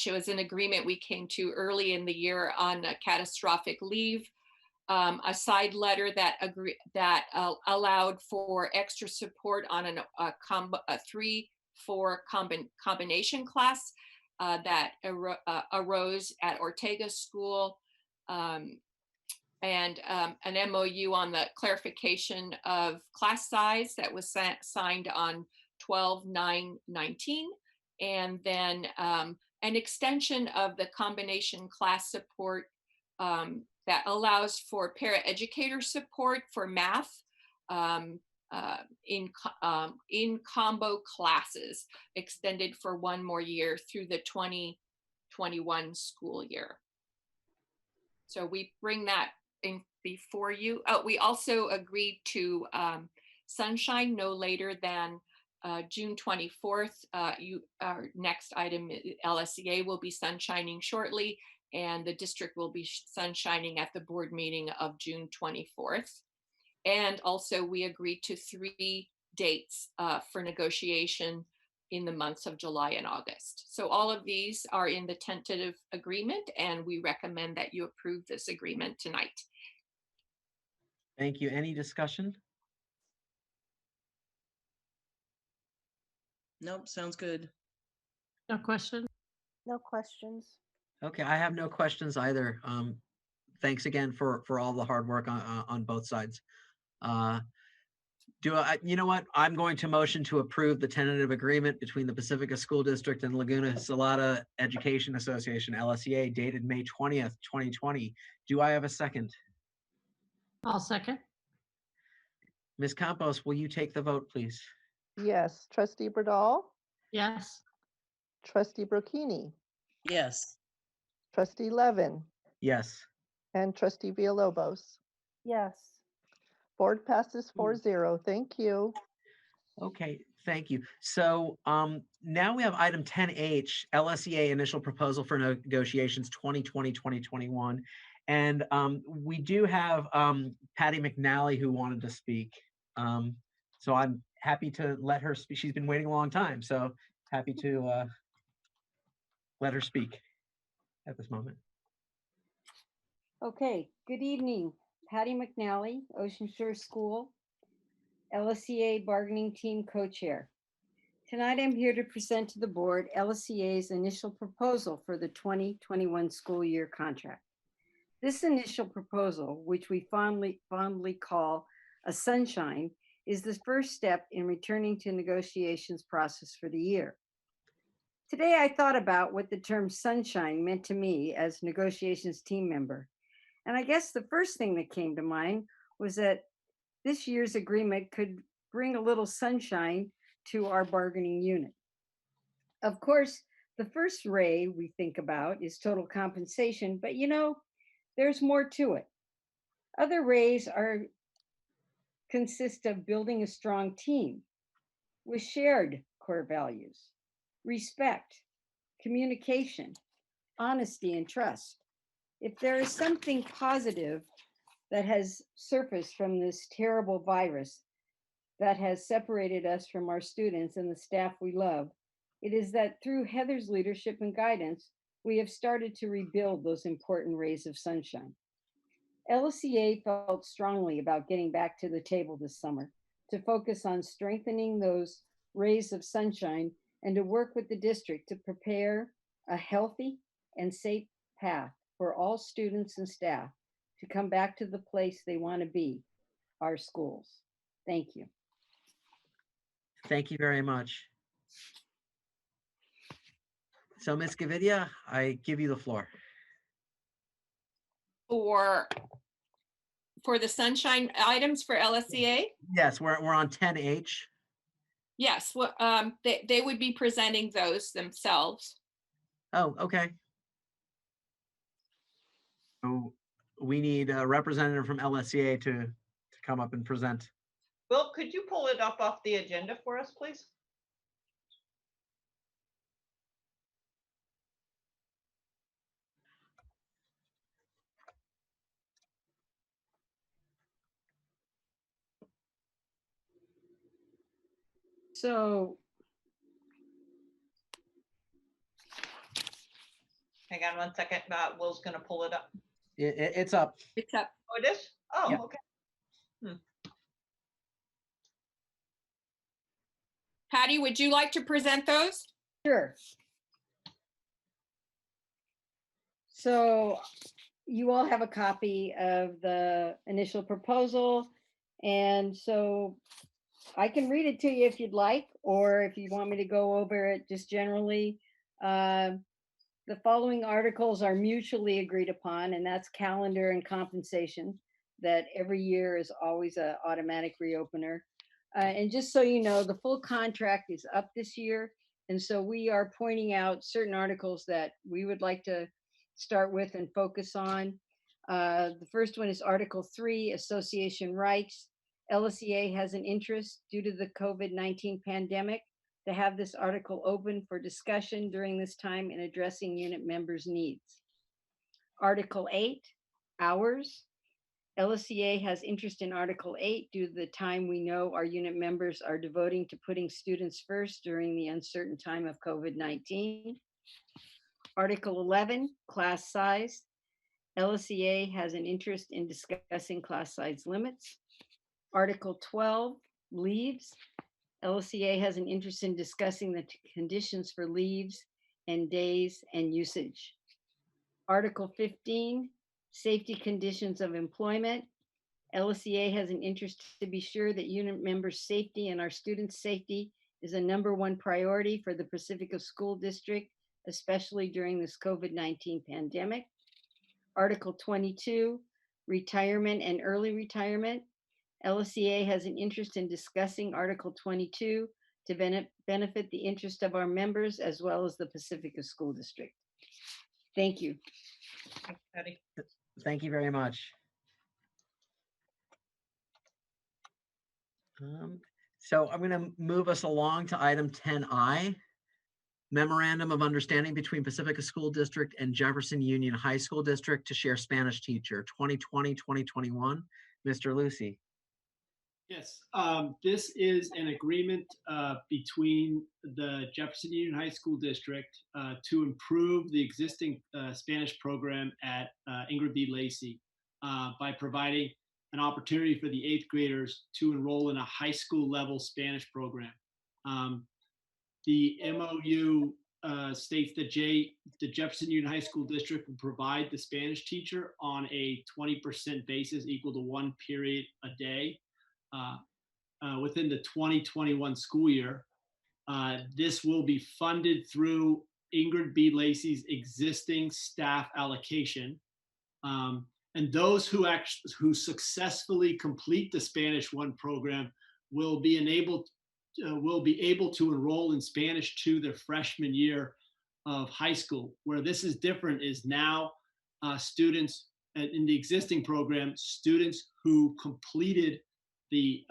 was an agreement we came to early in the year on catastrophic leave. A side letter that allowed for extra support on a 3-4 combination class that arose at Ortega School, and an MOU on the clarification of class size that was signed on 12/9/19, and then an extension of the combination class support that allows for paraeducator support for math in combo classes, extended for 1 more year through the 2021 school year. So we bring that in before you. Oh, we also agreed to sunshine no later than June 24th. Our next item, LSEA will be sunshining shortly, and the district will be sunshining at the board meeting of June 24th. And also we agreed to 3 dates for negotiation in the months of July and August. So all of these are in the tentative agreement, and we recommend that you approve this agreement tonight. Thank you. Any discussion? Nope, sounds good. No question. No questions. Okay, I have no questions either. Thanks again for all the hard work on both sides. You know what? I'm going to motion to approve the tentative agreement between the Pacifica School District and Laguna Salada Education Association, LSEA, dated May 20th, 2020. Do I have a second? I'll second. Ms. Campos, will you take the vote, please? Yes. Trustee Bradall, Yes. Trustee Brocchini, Yes. Trustee Levin, Yes. and Trustee Villalobos. Yes. Board passes 4-0. Thank you. Okay, thank you. So now we have item 10H, LSEA initial proposal for negotiations 2020-2021. And we do have Patty McNally who wanted to speak. So I'm happy to let her speak. She's been waiting a long time, so happy to let her speak at this moment. Okay, good evening. Patty McNally, Ocean Shore School, LSEA Bargaining Team Co-Chair. Tonight I'm here to present to the board LSEA's initial proposal for the 2021 school year contract. This initial proposal, which we fondly call a sunshine, is the first step in returning to negotiations process for the year. Today I thought about what the term sunshine meant to me as negotiations team member. And I guess the first thing that came to mind was that this year's agreement could bring a little sunshine to our bargaining unit. Of course, the first ray we think about is total compensation, but there's more to it. Other rays consist of building a strong team with shared core values, respect, communication, honesty, and trust. If there is something positive that has surfaced from this terrible virus that has separated us from our students and the staff we love, it is that through Heather's leadership and guidance, we have started to rebuild those important rays of sunshine. LSEA felt strongly about getting back to the table this summer to focus on strengthening those rays of sunshine and to work with the district to prepare a healthy and safe path for all students and staff to come back to the place they want to be, our schools. Thank you. Thank you very much. So Ms. Gavidia, I give you the floor. For the sunshine items for LSEA? Yes, we're on 10H. Yes, well, they would be presenting those themselves. Oh, okay. So we need a representative from LSEA to come up and present. Will, could you pull it up off the agenda for us, please? So Hang on one second. Will's going to pull it up. It's up. It's up. Oh, it is? Oh, Yeah. okay. Patty, would you like to present those? sure. So you all have a copy of the initial proposal. And so I can read it to you if you'd like, or if you want me to go over it just generally. The following articles are mutually agreed upon, and that's calendar and compensation. That every year is always an automatic reopener. And just so you know, the full contract is up this year. And so we are pointing out certain articles that we would like to start with and focus on. The first one is Article 3, Association Rights. LSEA has an interest due to the COVID-19 pandemic to have this article open for discussion during this time in addressing unit members' needs. Article 8, Hours. LSEA has interest in Article 8 due to the time we know our unit members are devoting to putting students first during the uncertain time of COVID-19. Article 11, Class Size. LSEA has an interest in discussing class size limits. Article 12, Leaves. LSEA has an interest in discussing the conditions for leaves and days and usage. Article 15, Safety Conditions of Employment. LSEA has an interest to be sure that unit members' safety and our students' safety is a #1 priority for the Pacifica School District, especially during this COVID-19 pandemic. Article 22, Retirement and Early Retirement. LSEA has an interest in discussing Article 22 to benefit the interest of our members as well as the Pacifica School District. Thank you. Thanks, Patty. Thank you very much. So I'm going to move us along to item 10I, Memorandum of Understanding between Pacifica School District and Jefferson Union High School District to share Spanish teacher 2020-2021. Mr. Lucy. Yes, this is an agreement between the Jefferson Union High School District to improve the existing Spanish program at Ingrid B. Lacey by providing an opportunity for the 8th graders to enroll in a high school level Spanish program. The MOU states that the Jefferson Union High School District will provide the Spanish teacher on a 20% basis equal to 1 period a day. Within the 2021 school year. This will be funded through Ingrid B. Lacey's existing staff allocation. And those who successfully complete the Spanish 1 program will be able to enroll in Spanish 2 their freshman year of high school. Where this is different is now students in the existing program, students who completed the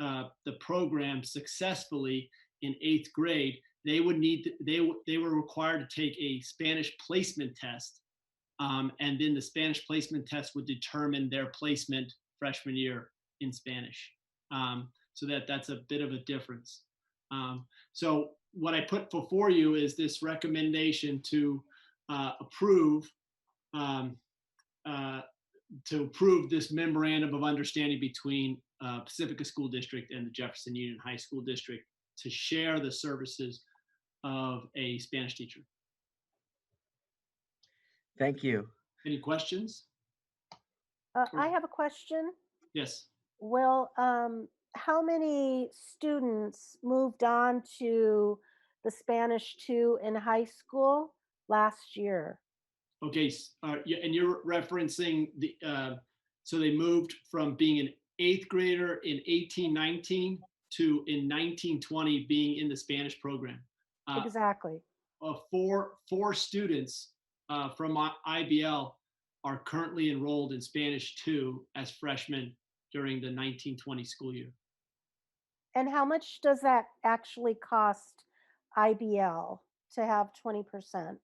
program successfully in 8th grade, they were required to take a Spanish placement test, and then the Spanish placement test would determine their placement freshman year in Spanish. So that's a bit of a difference. So what I put before you is this recommendation to approve this memorandum of understanding between Pacifica School District and the Jefferson Union High School District to share the services of a Spanish teacher. Thank you. Any questions? I have a question. Yes. Well, how many students moved on to the Spanish 2 in high school last year? Okay, yeah, and you're referencing the, so they moved from being an 8th grader in 1819 to in 1920 being in the Spanish program. Exactly. Four students from IBL are currently enrolled in Spanish 2 as freshmen during the 1920 school year. And how much does that actually cost IBL to have 20%?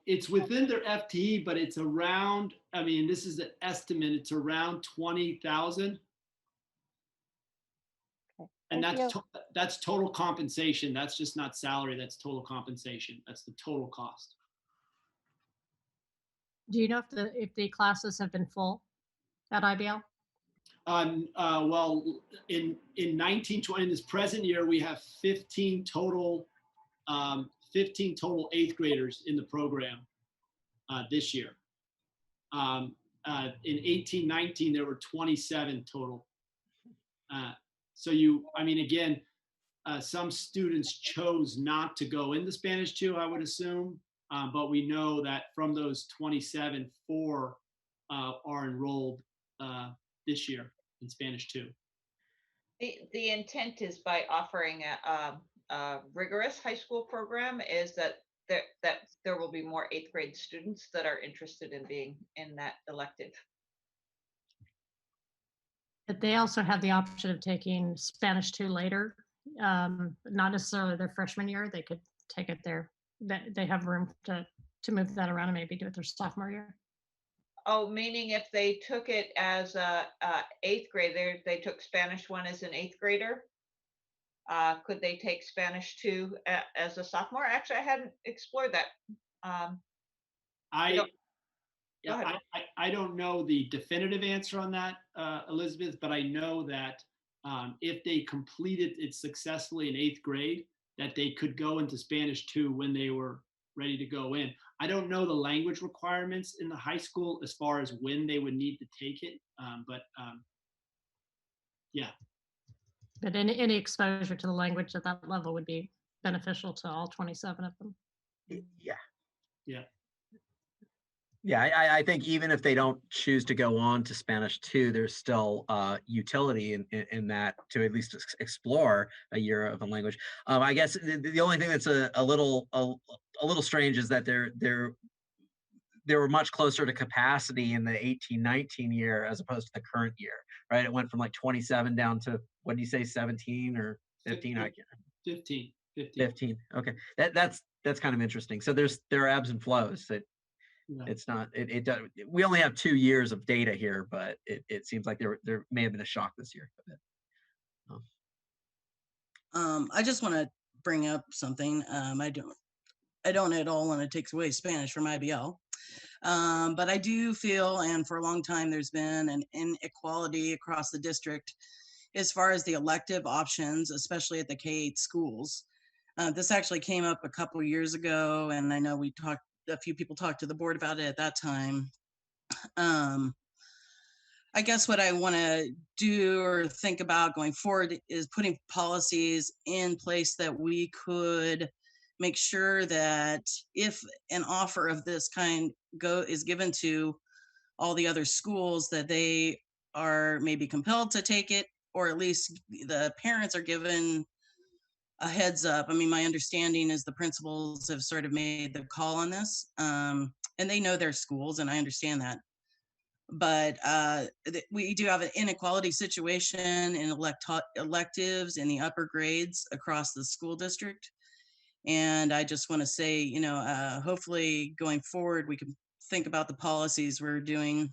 It's within their FTE, but it's around, I mean, this is an estimate, it's around 20,000. Okay. And Thank that's total compensation. That's just not salary, that's total compensation. That's the total cost. Do you know if the classes have been full at IBL? Well, in 1920, in this present year, we have 15 total 8th graders in the program this year. In 1819, there were 27 total. So I mean, again, some students chose not to go into Spanish 2, I would assume, but we know that from those 27, 4 are enrolled this year in Spanish 2. The intent is by offering a rigorous high school program is that there will be more 8th grade students that are interested in being in that elective. But they also have the option of taking Spanish 2 later, not necessarily their freshman year. They could take it there. They have room to move that around and maybe do it their sophomore year. Oh, meaning if they took it as a 8th grader, they took Spanish 1 as an 8th grader. Could they take Spanish 2 as a sophomore? Actually, I hadn't explored that. I don't know the definitive answer on that, Elizabeth, but I know that if they completed it successfully in 8th grade, that they could go into Spanish 2 when they were ready to go in. I don't know the language requirements in the high school as far as when they would need to take it, but yeah. But any exposure to the language at that level would be beneficial to all 27 of them. Yeah. Yeah. Yeah, I think even if they don't choose to go on to Spanish 2, there's still utility in that to at least explore a year of a language. I guess the only thing that's a little strange is that they were much closer to capacity in the 18-19 year as opposed to the current year, right? It went from like 27 down to, what do you say, 17 or 15? 15. Okay, that's kind of interesting. So there are ebbs and flows. It's not, it does, we only have 2 years of data here, but it seems like there may have been a shock this year. I just want to bring up something. I don't at all want to take away Spanish from IBL. But I do feel, and for a long time, there's been an inequality across the district as far as the elective options, especially at the K-8 schools. This actually came up a couple of years ago, and I know a few people talked to the board about it at that time. I guess what I want to do or think about going forward is putting policies in place that we could make sure that if an offer of this kind is given to all the other schools, that they are maybe compelled to take it, or at least the parents are given a heads up. I mean, my understanding is the principals have sort of made the call on this, and they know their schools, and I understand that. But we do have an inequality situation in electives in the upper grades across the school district. And I just want to say, hopefully going forward, we can think about the policies we're doing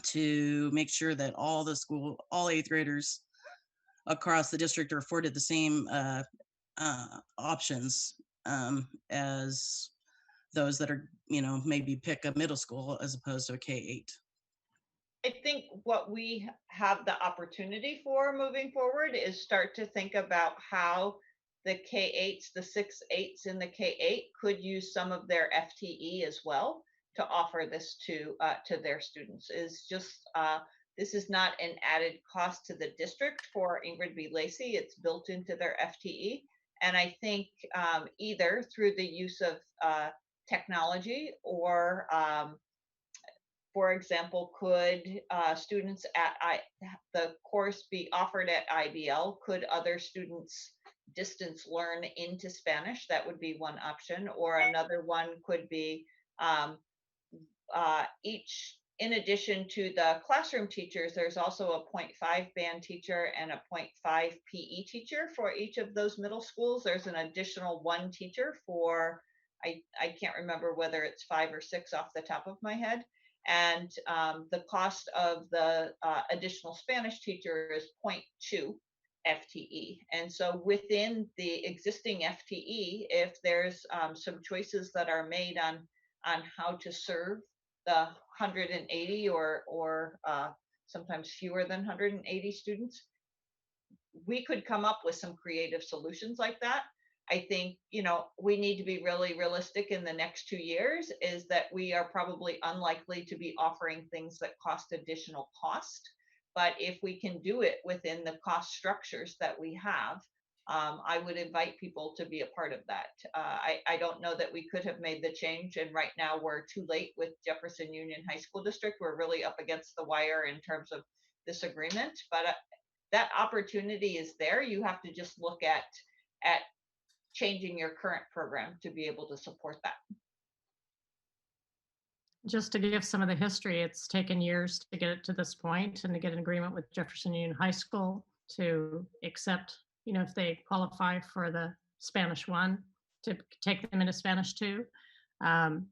to make sure that all eighth graders across the district are afforded the same options as those that are, maybe pick a middle school as opposed to a K-8. I think what we have the opportunity for moving forward is start to think about how the K-8s, the 6/8s in the K-8 could use some of their FTE as well to offer this to their students. This is not an added cost to the district for Ingrid B. Lacey. It's built into their FTE. And I think either through the use of technology or for example, could students at the course be offered at IBL? Could other students distance learn into Spanish? That would be one option. Or another one could be in addition to the classroom teachers, there's also a 0.5 band teacher and a 0.5 PE teacher for each of those middle schools. There's an additional one teacher for, I can't remember whether it's 5 or 6 off the top of my head. And the cost of the additional Spanish teacher is 0.2 FTE. And so within the existing FTE, if there's some choices that are made on how to serve the 180 or sometimes fewer than 180 students, we could come up with some creative solutions like that. I think, we need to be really realistic in the next 2 years is that we are probably unlikely to be offering things that cost additional cost. But if we can do it within the cost structures that we have, I would invite people to be a part of that. I don't know that we could have made the change. And right now we're too late with Jefferson Union High School District. We're really up against the wire in terms of this agreement, but that opportunity is there. You have to just look at changing your current program to be able to support that. Just to give some of the history, it's taken years to get it to this point and to get an agreement with Jefferson Union High School to accept, if they qualify for the Spanish 1, to take them into Spanish 2.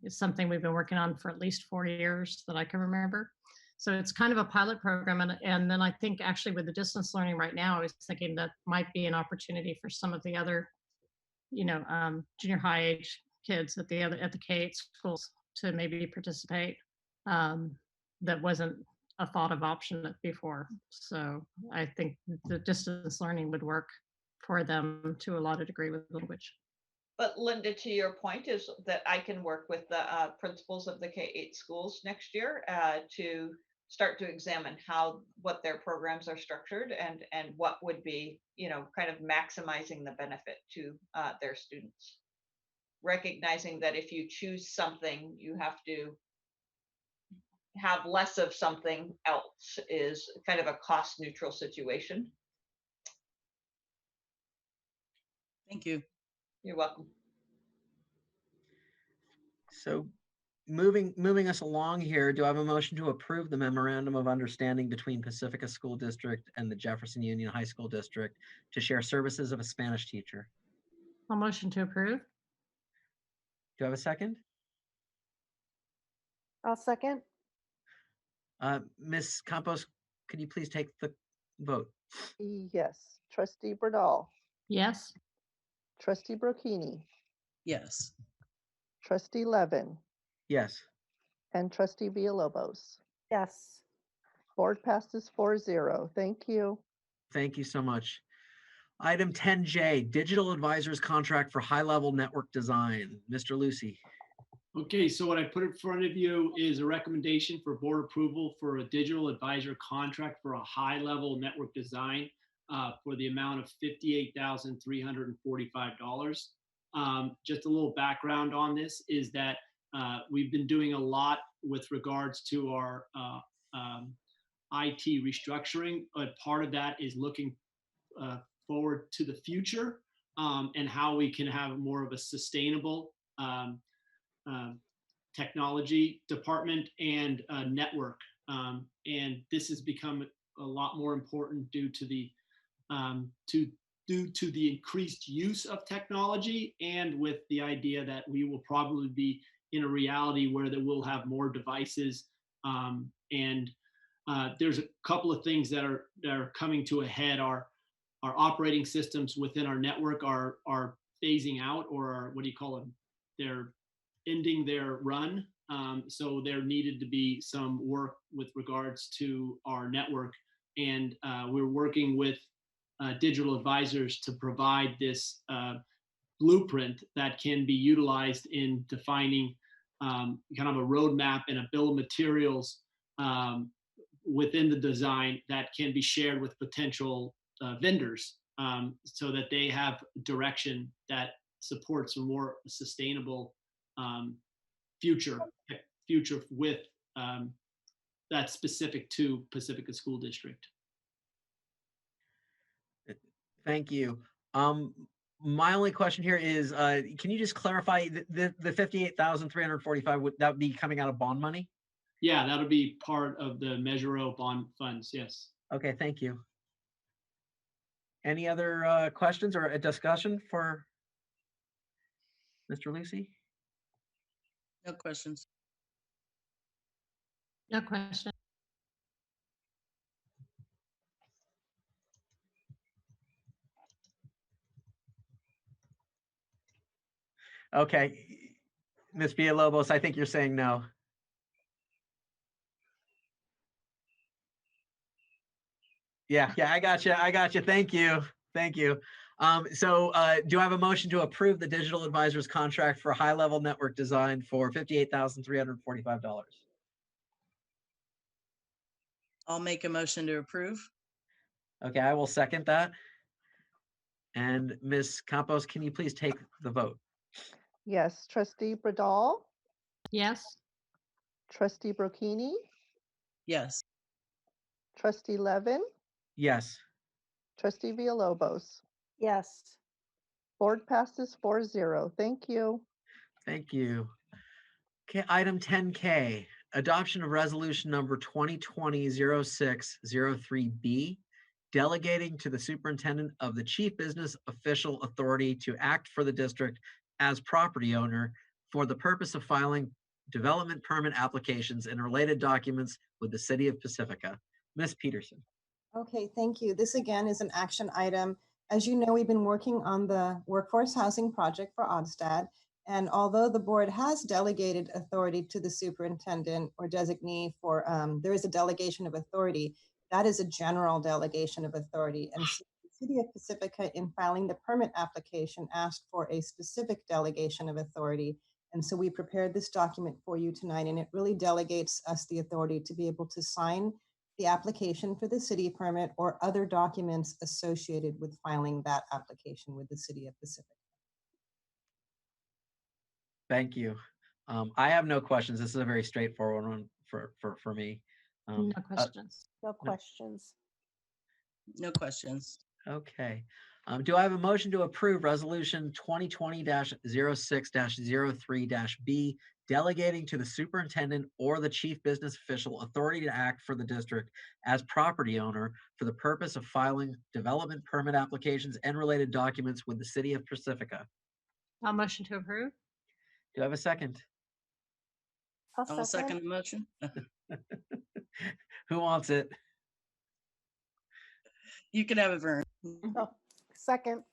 It's something we've been working on for at least 4 years that I can remember. So it's kind of a pilot program. And then I think actually with the distance learning right now, I was thinking that might be an opportunity for some of the other junior high age kids at the K-8 schools to maybe participate. That wasn't a thought of option before. So I think the distance learning would work for them to a large degree with language. But Linda, to your point is that I can work with the principals of the K-8 schools next year to start to examine what their programs are structured and what would be, kind of maximizing the benefit to their students. Recognizing that if you choose something, you have to have less of something else is kind of a cost neutral situation. Thank you. You're welcome. So moving us along here, do I have a motion to approve the memorandum of understanding between Pacifica School District and the Jefferson Union High School District to share services of a Spanish teacher? I'll motion to approve. Do I have a second? I'll second. Ms. Campos, could you please take the vote? Yes. Trustee Bernal. Yes. Trustee Brocchini. Yes. Trustee Levin. Yes. And Trustee Villalobos. Yes. Board passes 4-0. Thank you. Thank you so much. Item 10J, Digital Advisors Contract for High-Level Network Design. Mr. Lucy. Okay, so what I put in front of you is a recommendation for board approval for a digital advisor contract for a high-level network design for the amount of $58,345. Just a little background on this is that we've been doing a lot with regards to our IT restructuring, but part of that is looking forward to the future and how we can have more of a sustainable technology department and network. And this has become a lot more important due to the increased use of technology, and with the idea that we will probably be in a reality where that we'll have more devices and There's a couple of things that are coming to a head. Our operating systems within our network are phasing out, or are, what do you call them? They're ending their run. So there needed to be some work with regards to our network, and we're working with digital advisors to provide this blueprint that can be utilized in defining kind of a roadmap and a bill of materials within the design that can be shared with potential vendors, so that they have direction that supports a more sustainable future with that's specific to Pacifica School District. Thank you. My only question here is, can you just clarify the 58,345, would that be coming out of bond money? Yeah, that'll be part of the Measure O bond funds, yes. Okay, thank you. Any other questions or a discussion for Mr. Lucy? No questions. No question. Okay, Ms. Villalobos, I think you're saying no. Yeah, I got you. Thank you. So do I have a motion to approve the digital advisor's contract for high-level network design for $58,345? I'll make a motion to approve. Okay, I will second that. And Ms. Campos, can you please take the vote? Yes, trustee Bradall, Yes. trustee Brocchini, Yes. trustee Levin, Yes. trustee Villalobos. Yes. Board passes 4-0. Thank you. Thank you. Okay, item 10K, adoption of resolution number 2020-0603B, delegating to the superintendent of the chief business official authority to act for the district as property owner for the purpose of filing development permit applications and related documents with the city of Pacifica. Ms. Peterson. Okay, thank you. This again is an action item. As you know, we've been working on the workforce housing project for Odstad. And although the board has delegated authority to the superintendent or designee for, there is a delegation of authority, that is a general delegation of authority. And so the city of Pacifica, in filing the permit application, asked for a specific delegation of authority. And so we prepared this document for you tonight, and it really delegates us the authority to be able to sign the application for the city permit or other documents associated with filing that application with the city of Pacifica. Thank you. I have no questions. This is a very straightforward one for me. No questions. No questions. No questions. Okay. Do I have a motion to approve resolution 2020-06-03-B, delegating to the superintendent or the chief business official authority to act for the district as property owner for the purpose of filing development permit applications and related documents with the city of Pacifica? I'll motion to approve. Do I have a second? I'll second the motion. Who wants it? You can have it, Vern. Oh, second.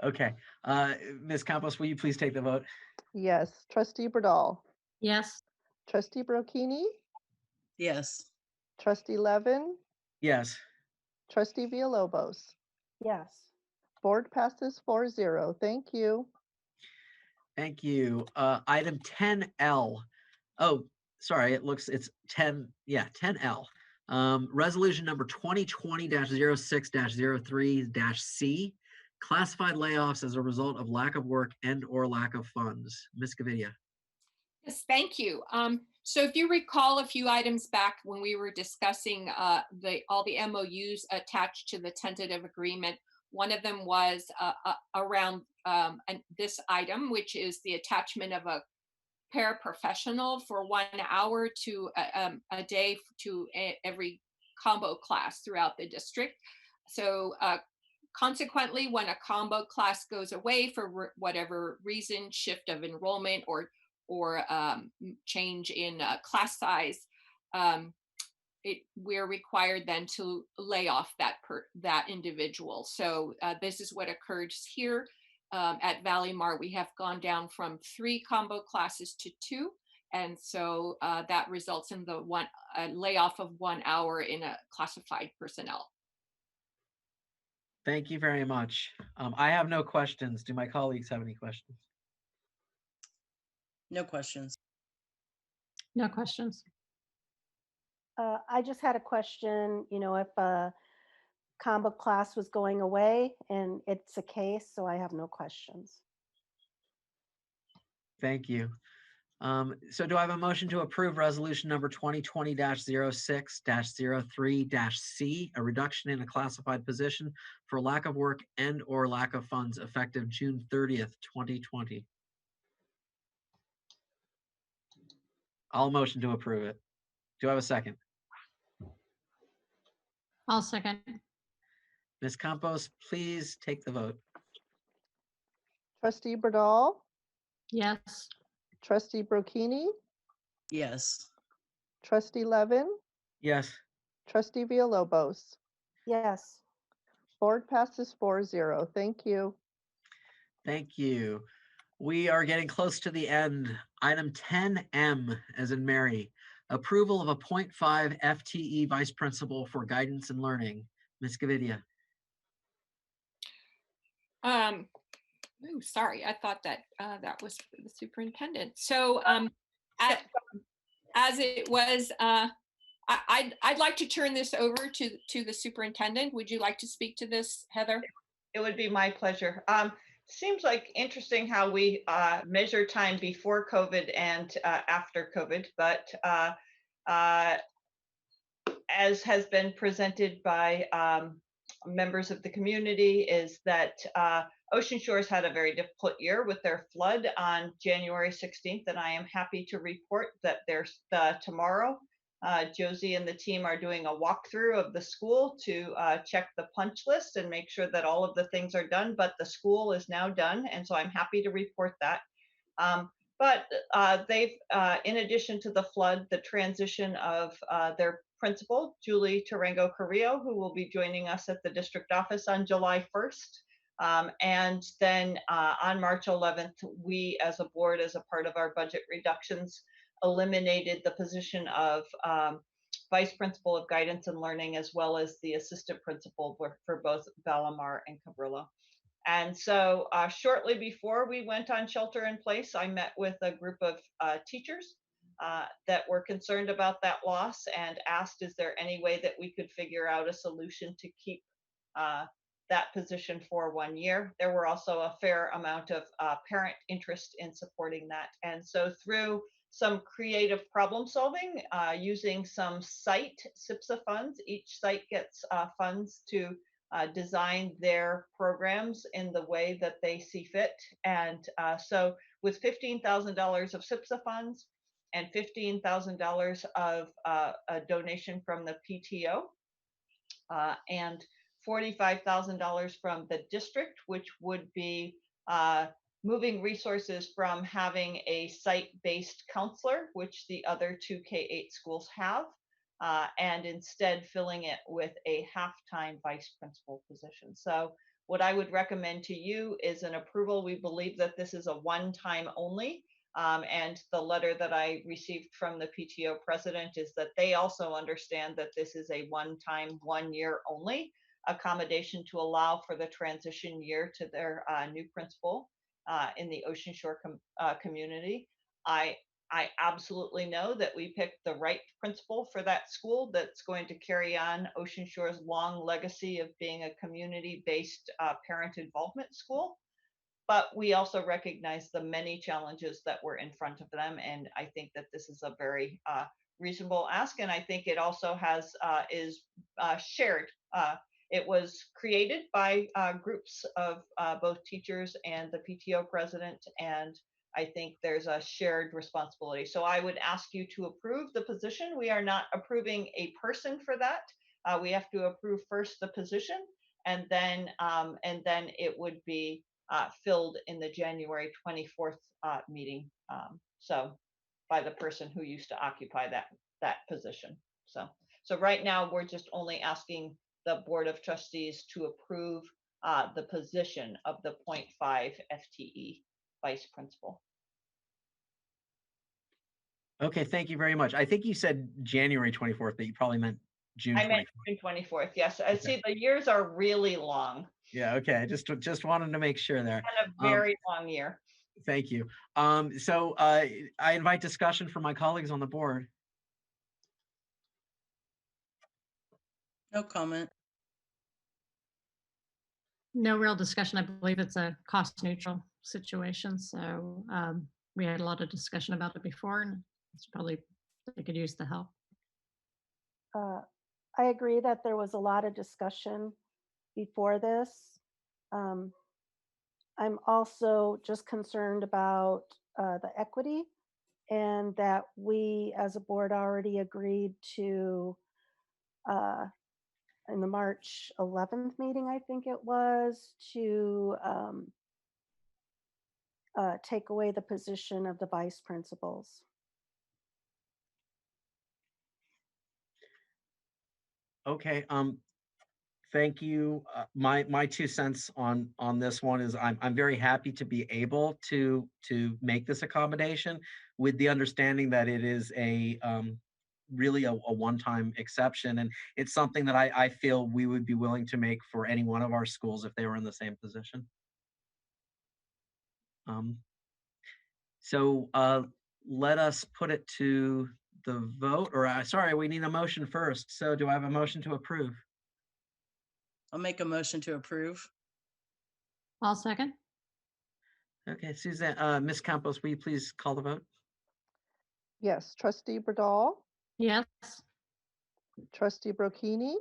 Okay. Ms. Campos, will you please take the vote? Yes, trustee Bradall, Yes. trustee Brocchini, Yes. trustee Levin, Yes. trustee Villalobos. Yes. Board passes 4-0. Thank you. Thank you. Item 10L. Oh, sorry, it's 10, yeah, 10L. Resolution number 2020-06-03-C, classified layoffs as a result of lack of work and or lack of funds. Ms. Gavidia. Yes, thank you. So if you recall a few items back when we were discussing all the MOUs attached to the tentative agreement, one of them was around this item, which is the attachment of a paraprofessional for 1 hour to a day to every combo class throughout the district. So consequently, when a combo class goes away for whatever reason, shift of enrollment or change in class size, we're required then to lay off that individual. So this is what occurs here. At Valley Mart, we have gone down from 3 combo classes to 2. And so that results in the layoff of 1 hour in a classified personnel. Thank you very much. I have no questions. Do my colleagues have any questions? No questions. No questions. I just had a question, if a combo class was going away, and it's a case, so I have no questions. Thank you. So do I have a motion to approve resolution number 2020-06-03-C, a reduction in a classified position for lack of work and or lack of funds effective June 30th, 2020? I'll motion to approve it. Do I have a second? I'll second. Ms. Campos, please take the vote. Trustee Bradall, Yes. Trustee Brocchini, Yes. Trustee Levin, Yes. Trustee Villalobos. Yes. Board passes 4-0. Thank you. Thank you. We are getting close to the end. Item 10M, as in Mary, approval of a 0.5 FTE vice principal for guidance and learning. Ms. Gavidia. Sorry, I thought that that was for the superintendent. So as it was, I'd like to turn this over to the superintendent. Would you like to speak to this, Heather? It would be my pleasure. Seems like interesting how we measure time before COVID and after COVID, but as has been presented by members of the community, is that Ocean Shores had a very difficult year with their flood on January 16th, and I am happy to report that there's tomorrow, Josie and the team are doing a walkthrough of the school to check the punch list and make sure that all of the things are done, but the school is now done, and so I'm happy to report that. But they've, in addition to the flood, the transition of their principal, Julie Tarango Carrillo, who will be joining us at the district office on July 1st. And then on March 11th, we as a board, as a part of our budget reductions, eliminated the position of vice principal of guidance and learning, as well as the assistant principal for both Valamar and Cabrillo. And so shortly before we went on shelter in place, I met with a group of teachers that were concerned about that loss and asked, is there any way that we could figure out a solution to keep that position for 1 year? There were also a fair amount of parent interest in supporting that. And so through some creative problem solving, using some site SIPSA funds, each site gets funds to design their programs in the way that they see fit. And so with $15,000 of SIPSA funds and $15,000 of a donation from the PTO and $45,000 from the district, which would be moving resources from having a site-based counselor, which the other 2 K-8 schools have, and instead filling it with a half-time vice principal position. So what I would recommend to you is an approval. We believe that this is a one-time only. And the letter that I received from the PTO president is that they also understand that this is a one-time, 1 year only accommodation to allow for the transition year to their new principal in the Ocean Shore community. I absolutely know that we picked the right principal for that school that's going to carry on Ocean Shore's long legacy of being a community-based parent involvement school. But we also recognize the many challenges that were in front of them. And I think that this is a very reasonable ask. And I think it also is shared. It was created by groups of both teachers and the PTO president, and I think there's a shared responsibility. So I would ask you to approve the position. We are not approving a person for that. We have to approve first the position, and then it would be filled in the January 24th meeting. So by the person who used to occupy that position. So right now, we're just only asking the Board of Trustees to approve the position of the 0.5 FTE vice principal. Okay, thank you very much. I think you said January 24th, but you probably meant June I 24th. meant June 24th. Yes, I see the years are really long. Yeah, okay. Just wanted to make sure there. And a very long year. Thank you. So I invite discussion from my colleagues on the board. No comment. No real discussion. I believe it's a cost neutral situation. So we had a lot of discussion about it before, and it's probably they could use the help. I agree that there was a lot of discussion before this. I'm also just concerned about the equity, and that we as a board already agreed to in the March 11th meeting, I think it was, to take away the position of the vice principals. Okay. Thank you. My 2 cents on this one is I'm very happy to be able to make this accommodation, with the understanding that it is a really a one-time exception, and it's something that I feel we would be willing to make for any one of our schools if they were in the same position. So let us put it to the vote, or sorry, we need a motion first. So do I have a motion to approve? I'll make a motion to approve. I'll second. Okay, Suzanne, Ms. Campos, will you please call the vote? Yes, Trustee Bradall, Yes. Trustee Brocchini,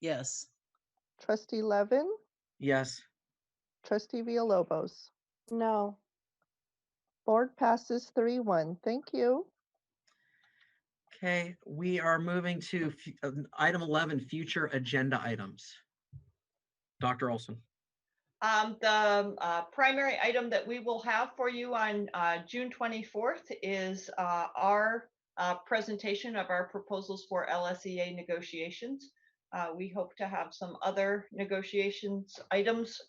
Yes. Trustee Levin, Yes. Trustee Villalobos. No. Board passes 3-1. Thank you. Okay, we are moving to item 11, future agenda items. Dr. Olson. The primary item that we will have for you on June 24th is our presentation of our proposals for LSEA negotiations. We hope to have some other negotiations items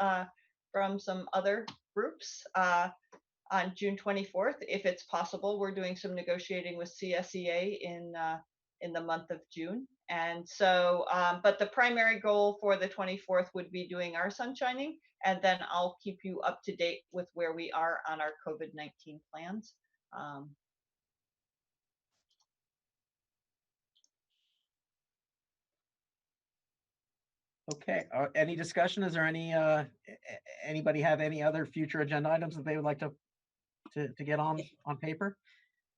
from some other groups on June 24th. If it's possible, we're doing some negotiating with CSEA in the month of June. And so, but the primary goal for the 24th would be doing our sunshining, and then I'll keep you up to date with where we are on our COVID-19 plans. Okay, any discussion? Is there any, anybody have any other future agenda items that they would like to get on paper?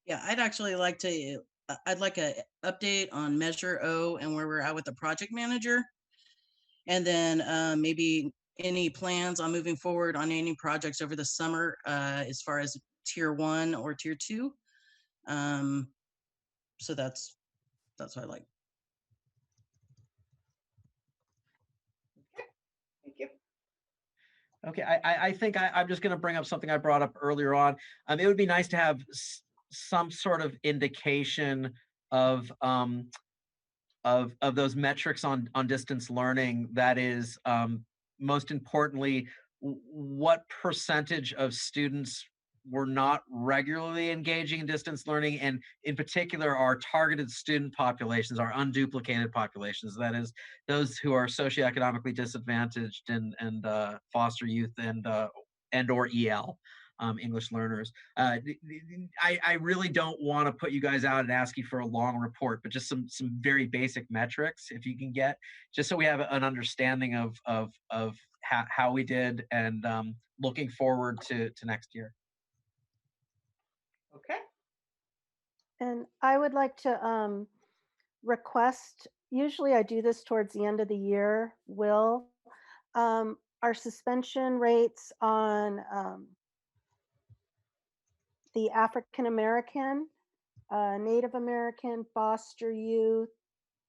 Yeah, I'd actually like to, I'd like an update on Measure O and where we're at with the project manager. And then maybe any plans on moving forward on any projects over the summer as far as tier 1 or tier 2. So that's what I like. Thank you. Okay, I think I'm just going to bring up something I brought up earlier on. It would be nice to have some sort of indication of those metrics on distance learning. That is, most importantly, what percentage of students were not regularly engaging in distance learning, and in particular, our targeted student populations, our unduplicated populations, that is, those who are socioeconomically disadvantaged and foster youth and or EL. English learners. I really don't want to put you guys out and ask you for a long report, but just some very basic metrics, if you can get, just so we have an understanding of how we did, and looking forward to next year. Okay. And I would like to request, usually I do this towards the end of the year, Will, our suspension rates on the African American, Native American, foster youth,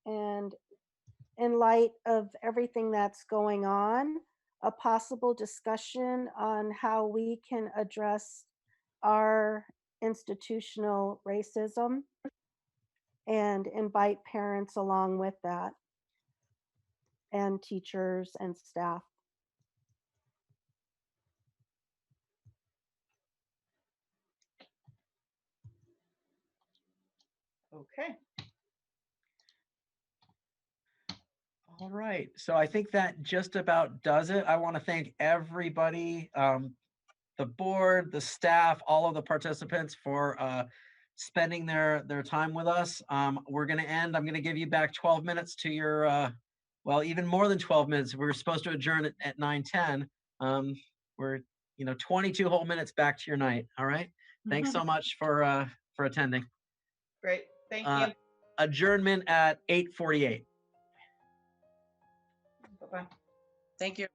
and in light of everything that's going on, a possible discussion on how we can address our institutional racism. and invite parents along with that, and teachers and staff. Okay. All right, so I think that just about does it. I want to thank everybody, the board, the staff, all of the participants for spending their time with us. We're going to end. I'm going to give you back 12 minutes to your, well, even more than 12 minutes. We were supposed to adjourn at 9:10. We're 22 whole minutes back to your night. All right. Thanks so much for attending. Great. Thank you. Adjournment at 8:48. Bye-bye. Thank you.